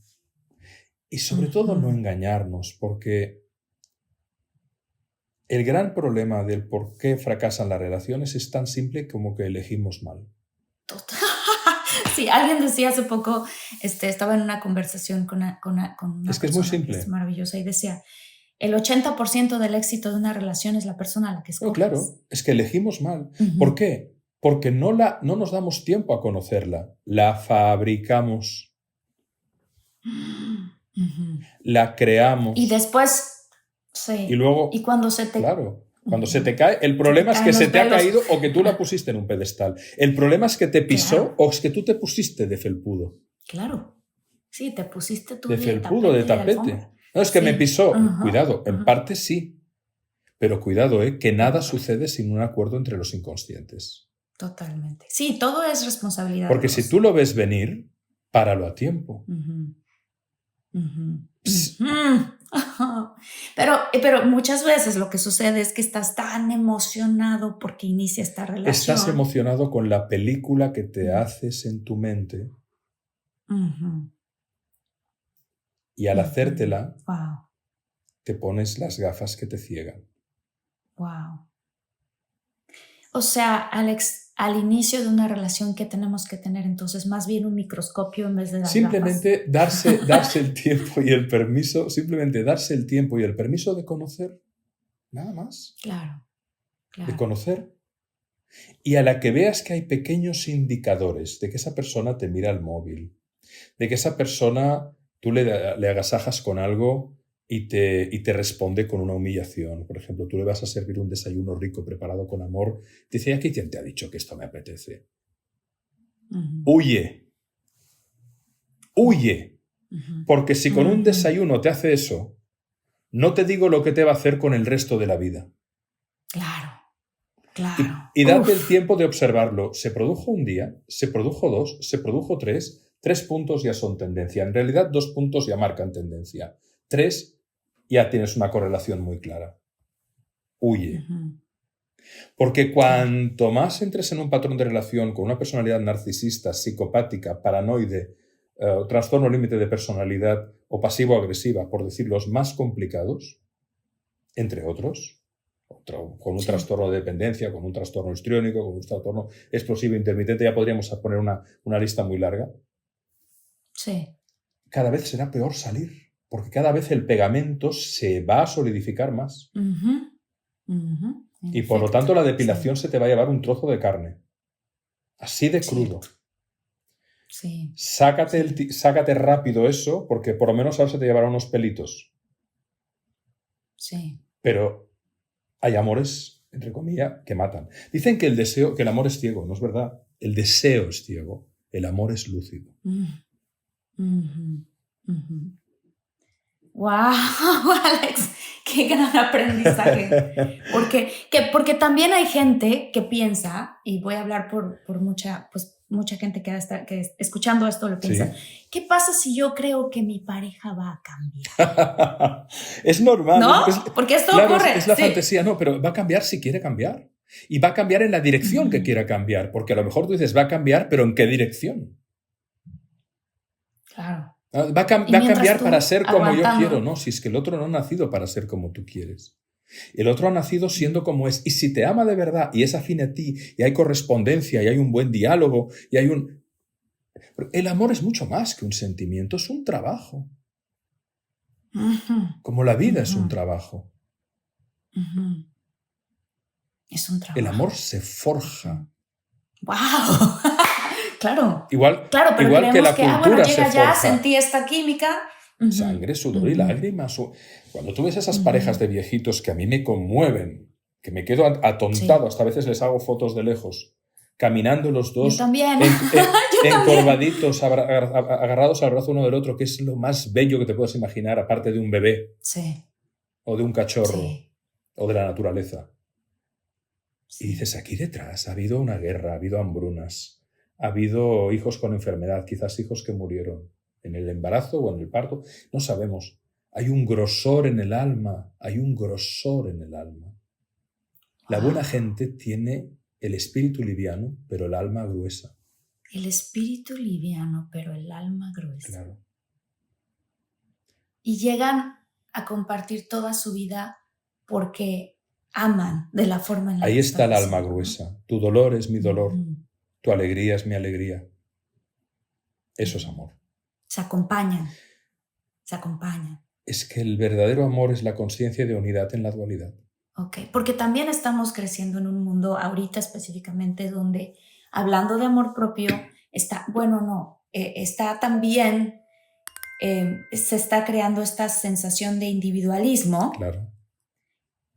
Y sobre todo no engañarnos, porque el gran problema del por qué fracasan las relaciones es tan simple como que elegimos mal. Total. Sí, alguien decía hace poco, estaba en una conversación con una es que es muy simple. maravillosa y decía, el 80% del éxito de una relación es la persona a la que No, escoges. claro, es que elegimos mal. Ujú. ¿Por qué? Porque no nos damos tiempo a conocerla. La fabricamos, Ujú. la creamos. Y después, sí. Y luego, Y cuando se te... claro, cuando se Ujú. te cae, el problema es que caen se los te ha pelos. caído o que tú la pusiste en un pedestal. El problema es que te pisó Claro. o es que tú te pusiste de felpudo. Claro. Sí, te pusiste tú De de felpudo, de tapete, tapete. alfombra. No, es que me Sí. pisó. Ajá, Cuidado, en ajá. parte sí. Pero cuidado, que nada sucede sin un acuerdo entre los inconscientes. Totalmente. Sí, todo es responsabilidad Porque de si los... tú lo ves venir, páralo a tiempo. Ujú. Ujú. Pss, Ujú. Pero muchas veces lo que sucede es que estás tan emocionado porque inicia esta estás relación. emocionado con la película que te haces en tu mente Ujú. y al Ujú. hacértela Wow, te pones las gafas que te ciegan. wow. O sea, Alex, al inicio de una relación, ¿qué tenemos que tener entonces? Más bien un microscopio en vez de las Simplemente gafas. darse el tiempo y el permiso, simplemente darse el tiempo y el permiso de conocer, nada más, Claro, de claro. conocer. Y a la que veas que hay pequeños indicadores de que esa persona te mira el móvil, de que esa persona tú le agasajas con algo y te responde con una humillación. Por ejemplo, tú le vas a servir un desayuno rico preparado con amor, te dice, ¿y aquí quién te ha dicho que esto me apetece? Ujú. Huye, huye, Ujú. porque si con un Ujú. desayuno te hace eso, no te digo lo que te va a hacer con el resto de la vida. Claro, claro. Y date el Uf. tiempo de observarlo. Se produjo un día, se produjo dos, se produjo tres. 3 puntos ya son tendencia. En realidad, 2 puntos ya marcan tendencia. 3 ya tienes una correlación muy clara. Huye. Ujú. Porque cuanto más entres en un patrón de relación con una personalidad narcisista, psicopática, paranoide, trastorno límite de personalidad o pasivo-agresiva, por decir los más complicados, entre otros, con un Sí. trastorno de dependencia, con un trastorno histriónico, con un trastorno explosivo intermitente, ya podríamos poner una lista muy larga, Sí. cada vez será peor salir, porque cada vez el pegamento se va a solidificar más. Ujú. Ujú. En Y por lo efecto, tanto la sí. depilación se te va a llevar un trozo de carne. Así de crudo. Cierto. Sí. Sácate rápido eso, porque por lo menos ahora se te llevará unos pelitos. Sí. Pero hay amores, entre comillas, que matan. Dicen que el amor es ciego, no es verdad. El deseo es ciego, el amor es lúcido. Wow, Alex, qué gran aprendizaje. Porque también hay gente que piensa, y voy a hablar por mucha gente que escuchando esto lo piensa, ¿Sí? ¿qué pasa si yo creo que mi pareja va a cambiar? Es normal. ¿No? Porque esto claro, ocurre. es la Sí. fantasía, no, pero va a cambiar si quiere cambiar. Y va a cambiar en la dirección que quiera cambiar, porque a lo mejor tú dices, va a cambiar, pero ¿en qué dirección? Claro. Va a cambiar para ser como yo aguantando. quiero, ¿no? Si es que el otro no ha nacido para ser como tú quieres. El otro ha nacido siendo como es. Y si te ama de verdad y es afín a ti, y hay correspondencia, y hay un buen diálogo, y hay un... El amor es mucho más que un sentimiento, es un trabajo. Como la vida es un trabajo. Es un trabajo. El amor se forja. ¡Wow! Claro. Igual pero igual que la cultura se llega ya, forja. sentí esta química. Sangre, sudor y lágrimas. Cuando tú ves esas parejas de viejitos que a mí me conmueven, que me quedo atontado, Sí. hasta a veces les hago fotos de lejos, caminando los dos Yo también. encorvaditos, agarrados al brazo uno del otro, que es lo más bello que te puedas imaginar, aparte de un bebé Sí. o de un cachorro Sí. o de la naturaleza. Sí. Y dices, aquí detrás ha habido una guerra, ha habido hambrunas, ha habido hijos con enfermedad, quizás hijos que murieron en el embarazo o en el parto, no sabemos. Hay un grosor en el alma, hay un grosor en el alma. La buena gente tiene el espíritu liviano, pero el alma gruesa. El espíritu liviano, pero el alma gruesa. Claro. Y llegan a compartir toda su vida porque aman de la forma en la Ahí que está el están alma haciendo, gruesa. Tu dolor es mi dolor, ¿no? tu alegría es mi alegría. Eso es amor. Se acompañan. Se acompañan. Es que el verdadero amor es la conciencia de unidad en la dualidad. Ok, porque también estamos creciendo en un mundo ahorita específicamente donde hablando de amor propio está, está también, se está creando esta sensación de individualismo. Claro.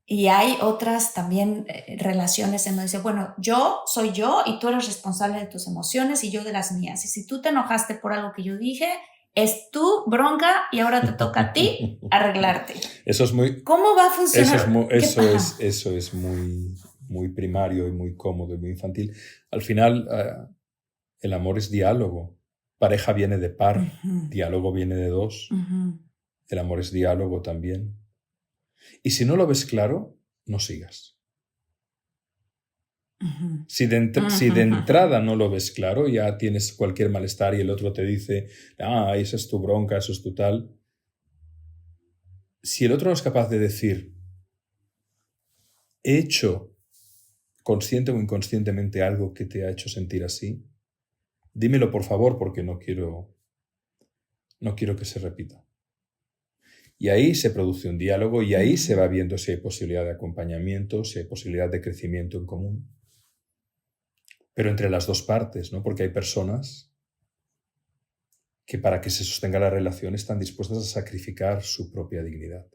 Y hay otras también relaciones en donde dice, bueno, yo soy yo y tú eres responsable de tus emociones y yo de las mías. Y si tú te enojaste por algo que yo dije, es tu bronca y ahora te toca a ti arreglarte. Eso es muy... ¿Cómo va a funcionar? Eso es muy, muy primario y muy cómodo y muy infantil. Al final, el amor es diálogo. Pareja viene de par, diálogo viene de dos. El amor es diálogo también. Y si no lo ves claro, no sigas. Si de entrada no lo ves claro, ya tienes cualquier malestar y el otro te dice, esa es tu bronca, eso es tu tal. Si el otro no es capaz de decir, he hecho consciente o inconscientemente algo que te ha hecho sentir así, dímelo por favor porque no quiero que se repita. Y ahí se produce un diálogo y ahí se va viendo si hay posibilidad de acompañamiento, si hay posibilidad de crecimiento en común. Pero entre las dos partes, ¿no? Porque hay personas que para que se sostenga la relación están dispuestas a sacrificar su propia dignidad.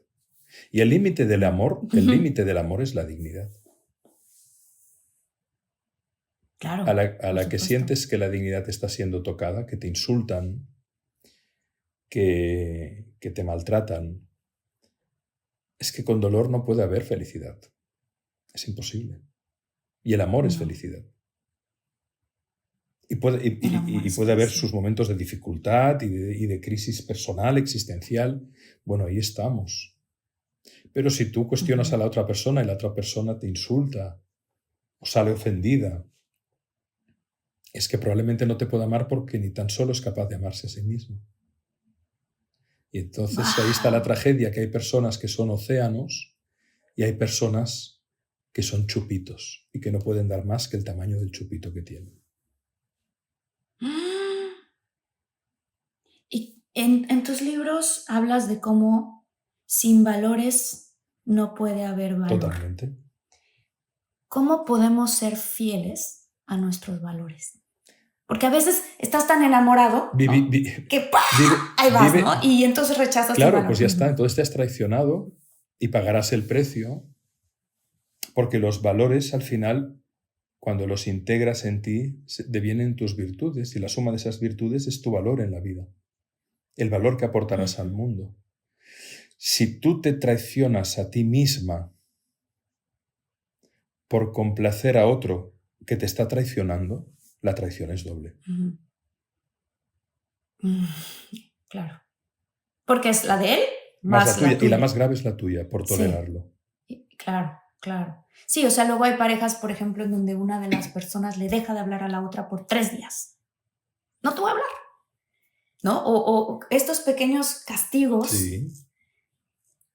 Y el límite del amor es la dignidad. Claro, a la que sientes que la dignidad está siendo tocada, que te insultan, que te maltratan, es que con dolor no puede haber felicidad. Es imposible. Y el amor es felicidad. Y puede haber sus momentos de dificultad y de crisis personal, existencial. Bueno, ahí estamos. Pero si tú cuestionas a la otra persona y la otra persona te insulta o sale ofendida, es que probablemente no te pueda amar porque ni tan solo es capaz de amarse a sí mismo. Y entonces ahí está la tragedia, que hay personas que son océanos y hay personas que son chupitos y que no pueden dar más que el tamaño del chupito que tienen. Y en tus libros hablas de cómo sin valores no puede haber valor. Totalmente. ¿Cómo podemos ser fieles a nuestros valores? Porque a veces estás tan enamorado, ¿no? Que ahí vas, ¿no? Y entonces rechazas Claro, el valor. pues ya está. Entonces te has traicionado y pagarás el precio, porque los valores al final, cuando los integras en ti, devienen tus virtudes y la suma de esas virtudes es tu valor en la vida, el valor que aportarás al mundo. Si tú te traicionas a ti misma por complacer a otro que te está traicionando, la traición es doble. Claro. Porque es la de él más la tuya. Y la más grave es la tuya, por tolerarlo. Sí. Claro. Sí, o sea, luego hay parejas, por ejemplo, en donde una de las personas le deja de hablar a la otra por 3 días. No te voy a hablar, ¿no? O estos pequeños castigos. Sí.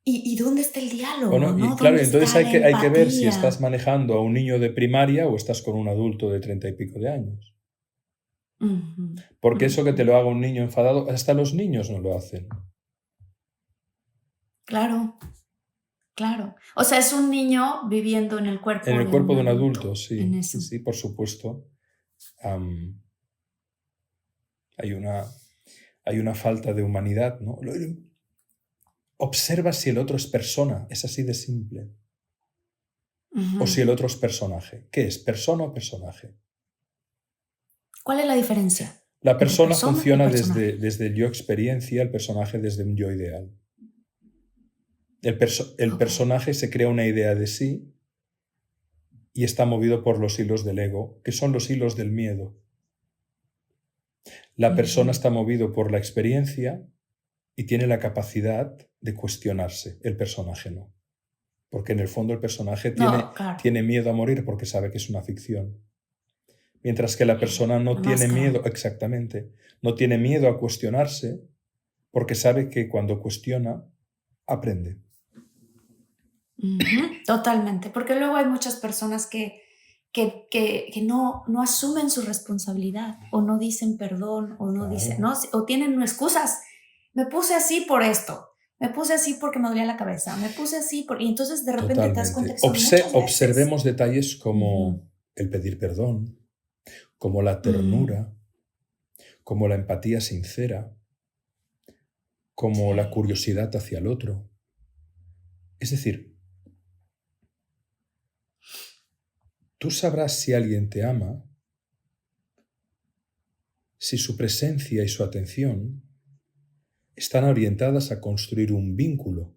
¿Y dónde está el diálogo? Bueno, ¿no? Claro, entonces hay que ver si estás manejando a un niño de primaria o estás con un adulto de 30 y pico de años. Porque eso que te lo haga un niño enfadado, hasta los niños no lo hacen. Claro. O sea, es un niño viviendo en el cuerpo de un adulto, sí. Sí, por supuesto. Hay una falta de humanidad, ¿no? Observa si el otro es persona, es así de simple. O si el otro es personaje. ¿Qué es, persona o personaje? ¿Cuál es la diferencia? La persona funciona desde el yo experiencia, el personaje desde un yo ideal. El personaje se crea una idea de sí y está movido por los hilos del ego, que son los hilos del miedo. La persona está movido por la experiencia y tiene la capacidad de cuestionarse, el personaje no. Porque en el fondo el personaje tiene miedo a morir porque sabe que es una ficción. Mientras que la persona no tiene miedo, exactamente, no tiene miedo a cuestionarse porque sabe que cuando cuestiona, aprende. Totalmente, porque luego hay muchas personas que no asumen su responsabilidad o no dicen perdón o no dicen, ¿no? O tienen excusas. Me puse así por esto, me puse así porque me dolía la cabeza, me puse así porque... Y entonces de repente te das cuenta Totalmente. que son muchas veces. Observemos detalles como Ujú. el pedir perdón, como la Mm, ternura, como la empatía sincera, como la sí. curiosidad hacia el otro. Es decir, tú sabrás si alguien te ama si su presencia y su atención están orientadas a construir un vínculo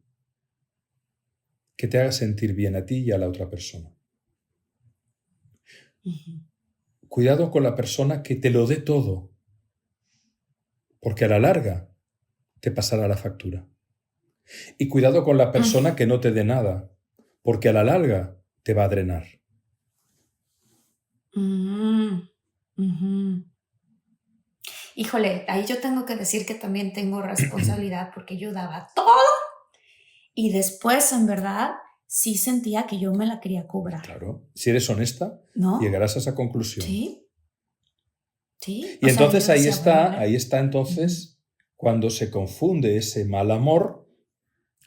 que te haga sentir bien a ti y a la otra persona. Ujú. Cuidado con la persona que te lo dé todo, porque a la larga te pasará la factura. Y cuidado con la persona que no te dé nada, porque a la larga te va a drenar. Mm, ujú. Híjole, ahí yo tengo que decir que también tengo responsabilidad porque yo daba todo y después, en verdad, sí sentía que yo me la quería cobrar, Claro, si eres honesta, ¿no? llegarás a esa conclusión. Sí, sí. Y O sea, entonces yo decía, bueno, a ver. ahí está Ujú, entonces cuando se confunde ese mal amor,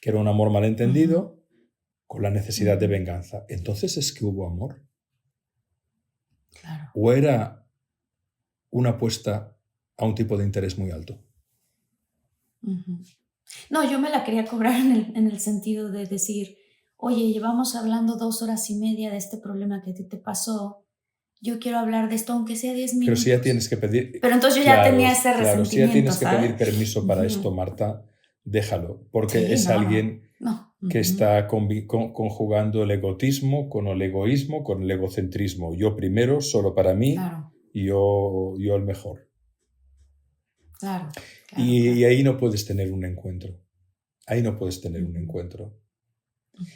que era un amor ujú, malentendido, con la necesidad de ujú, venganza. Entonces es que hubo amor. claro. ¿O era una apuesta a un tipo de interés muy alto? Ujú. No, yo me la quería cobrar en el sentido de decir, oye, llevamos hablando 2 horas y media de este problema que te pasó. Yo quiero hablar de esto, aunque sea 10 Pero si ya tienes minutos. que pedir, Pero entonces yo ya claro, tenía ese claro, si ya resentimiento, tienes que ¿sabes? pedir permiso para esto, Ujú. Marta, déjalo, porque Sí, es no, no, alguien no. que Ujú. está conjugando el egotismo con el egoísmo, con el egocentrismo. Yo primero, solo para mí, Claro, y yo el mejor. claro, claro, Y claro. ahí no puedes tener un encuentro. Ahí no puedes tener un Ujú, encuentro.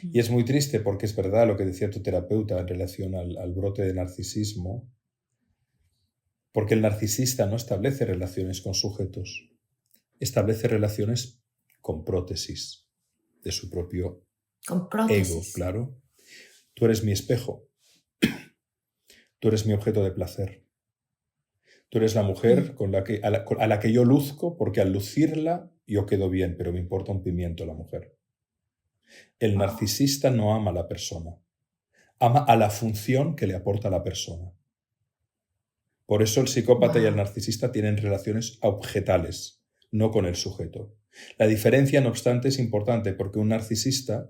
Y ujú. es muy triste porque es verdad lo que decía tu terapeuta en relación al brote de narcisismo, porque el narcisista no establece relaciones con sujetos, establece relaciones con prótesis de su propio Con ego, prótesis. claro. Tú eres mi espejo, tú eres mi objeto de placer, tú eres la mujer Mm. a la que yo luzco porque al lucirla yo quedo bien, pero me importa un pimiento la mujer. El Wow. narcisista no ama a la persona, ama a la función que le aporta a la persona. Por eso el psicópata y el Wow. narcisista tienen relaciones objetales, no con el sujeto. La diferencia, no obstante, es importante porque un narcisista,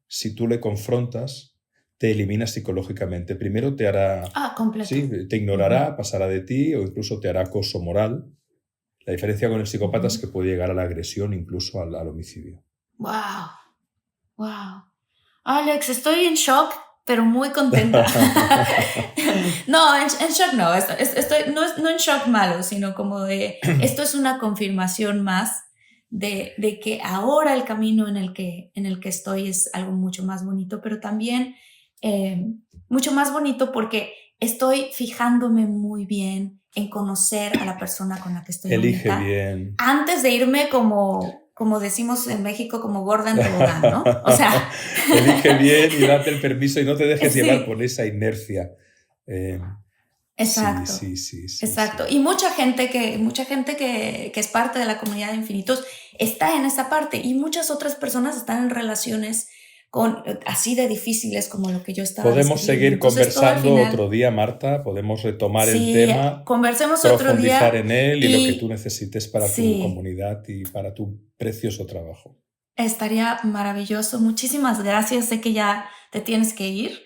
si tú le confrontas, te elimina psicológicamente. Primero te hará, Ah, completo. sí, te Ujú, ignorará, pasará de ti o incluso te hará acoso moral. La diferencia con el psicópata es ujú. que puede llegar a la agresión, incluso al homicidio. Wow. Wow. Alex, estoy en shock, pero muy contenta. No, en shock no, estoy, no, no en shock malo, sino como de, esto es una confirmación más de que ahora el camino en el que estoy es algo mucho más bonito, pero también eh, mucho más bonito porque estoy fijándome muy bien en conocer a la persona con la que estoy Elige ahorita bien. antes de irme como decimos en México, como gorda en tobogán, ¿no? O sea, Elige bien y date el permiso y no te dejes llevar sí, por esa inercia. Eh, sí, exacto. sí, sí, sí, Exacto. sí. Y mucha gente que es parte de la comunidad de infinitos está en esa parte y muchas otras personas están en relaciones así de difíciles como lo que yo estaba Podemos describiendo. seguir Entonces todo al conversando otro final, día, Marta. Podemos retomar el sí, tema, conversemos otro profundizar día en él y lo que tú y necesites para tu sí, comunidad y para tu precioso trabajo. estaría maravilloso. Muchísimas gracias. Sé que ya te tienes que ir.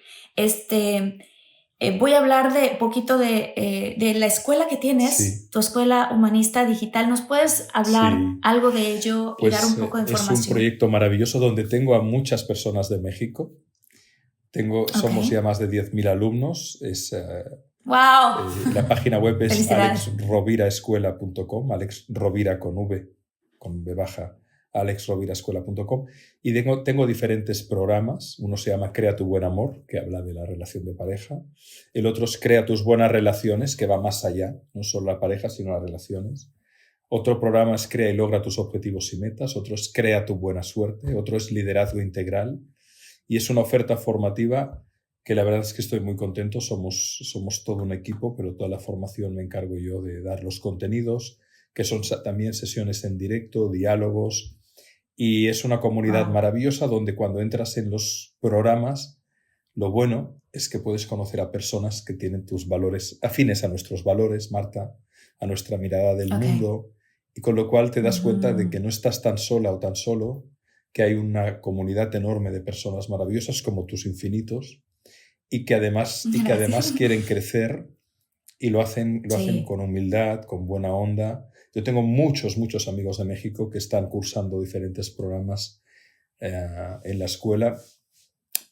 Voy a hablar de poquito de la escuela que tienes, Sí, tu escuela humanista digital. ¿Nos puedes hablar sí. algo de ello y dar Pues un poco de es un información? proyecto maravilloso donde tengo a muchas personas de México. Ok. Somos ya más de 10.000 alumnos. ¡Wow! La página web es Felicidades. alexroviraescuela.com, Alex Rovira con V, con V baja, alexroviraescuela.com. Y tengo diferentes programas. Uno se llama Crea tu buen amor, que habla de la relación de pareja. El otro es Crea tus buenas relaciones, que va más allá, no solo la pareja, sino las relaciones. Otro programa es Crea y logra tus objetivos y metas. Otro es Crea tu buena suerte. Otro es Liderazgo integral. Y es una oferta formativa que la verdad es que estoy muy contento. Somos todo un equipo, pero toda la formación me encargo yo de dar los contenidos, que son también sesiones en directo, diálogos Y es una comunidad maravillosa donde cuando entras en los programas, lo bueno es que puedes conocer a personas que tienen tus valores, afines a nuestros valores, Marta, a nuestra mirada del mundo, y con lo cual te das cuenta de que no estás tan sola o tan solo, que hay una comunidad enorme de personas maravillosas como tus infinitos, y que además quieren crecer y lo hacen con humildad, con buena onda. Yo tengo muchos amigos de México que están cursando diferentes programas en la escuela,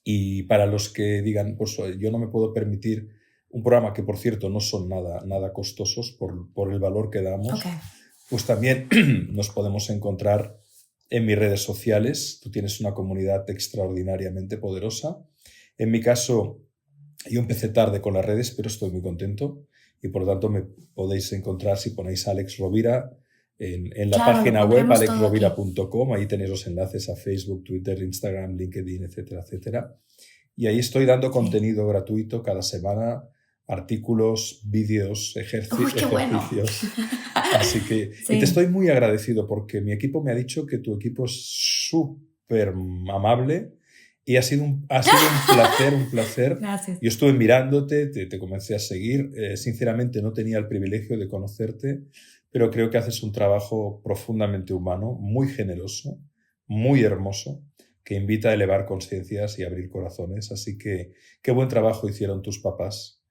y para los que digan, pues yo no me puedo permitir un programa, que por cierto no son nada costosos por el valor que damos, pues también nos podemos encontrar en mis redes sociales. Tú tienes una comunidad extraordinariamente poderosa. En mi caso, yo empecé tarde con las redes, pero estoy muy contento, y por tanto me podéis encontrar si ponéis Alex Rovira en la página web alexrovira.com. Ahí tenéis los enlaces a Facebook, Twitter, Instagram, LinkedIn, etcétera, etcétera. Y ahí estoy dando contenido gratuito cada semana, artículos, vídeos, ejercicios. Bueno. Así que y te estoy muy agradecido, porque mi equipo me ha dicho que tu equipo es súper amable. Y ha sido un placer. Gracias. Yo estuve mirándote, te comencé a seguir. Sinceramente no tenía el privilegio de conocerte, pero creo que haces un trabajo profundamente humano, muy generoso, muy hermoso, que invita a elevar conciencias y abrir corazones. Así que qué buen trabajo hicieron tus papás,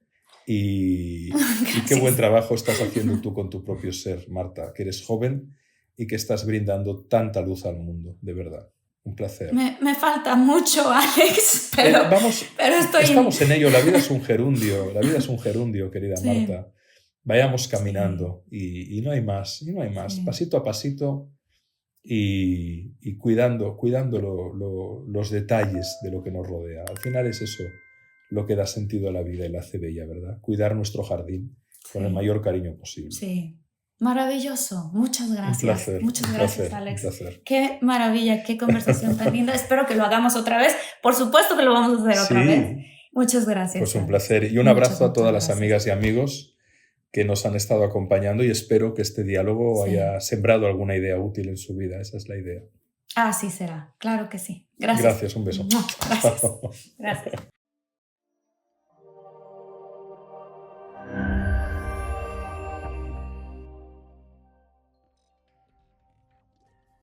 y qué buen trabajo estás haciendo tú con tu propio ser, Marta, que eres joven y que estás brindando tanta luz al mundo, de verdad. Un placer. Me falta mucho, Alex, pero estamos en ello. La vida es un gerundio, querida Marta. Vayamos caminando, y no hay más, pasito a pasito, y cuidando los detalles de lo que nos rodea. Al final es eso lo que da sentido a la vida y la hace bella, ¿verdad? Cuidar nuestro jardín con el mayor cariño posible. Sí. Maravilloso, muchas gracias. Un placer, Alex. Un placer. Qué maravilla, qué conversación tan linda. Espero que lo hagamos otra vez. Por supuesto que lo vamos a hacer otra vez. Muchas gracias. Pues un placer, y un abrazo a todas las amigas y amigos que nos han estado acompañando, y espero que este diálogo haya sembrado alguna idea útil en su vida. Esa es la idea. Así será, claro que sí. Gracias. Gracias, un beso. Gracias. Gracias.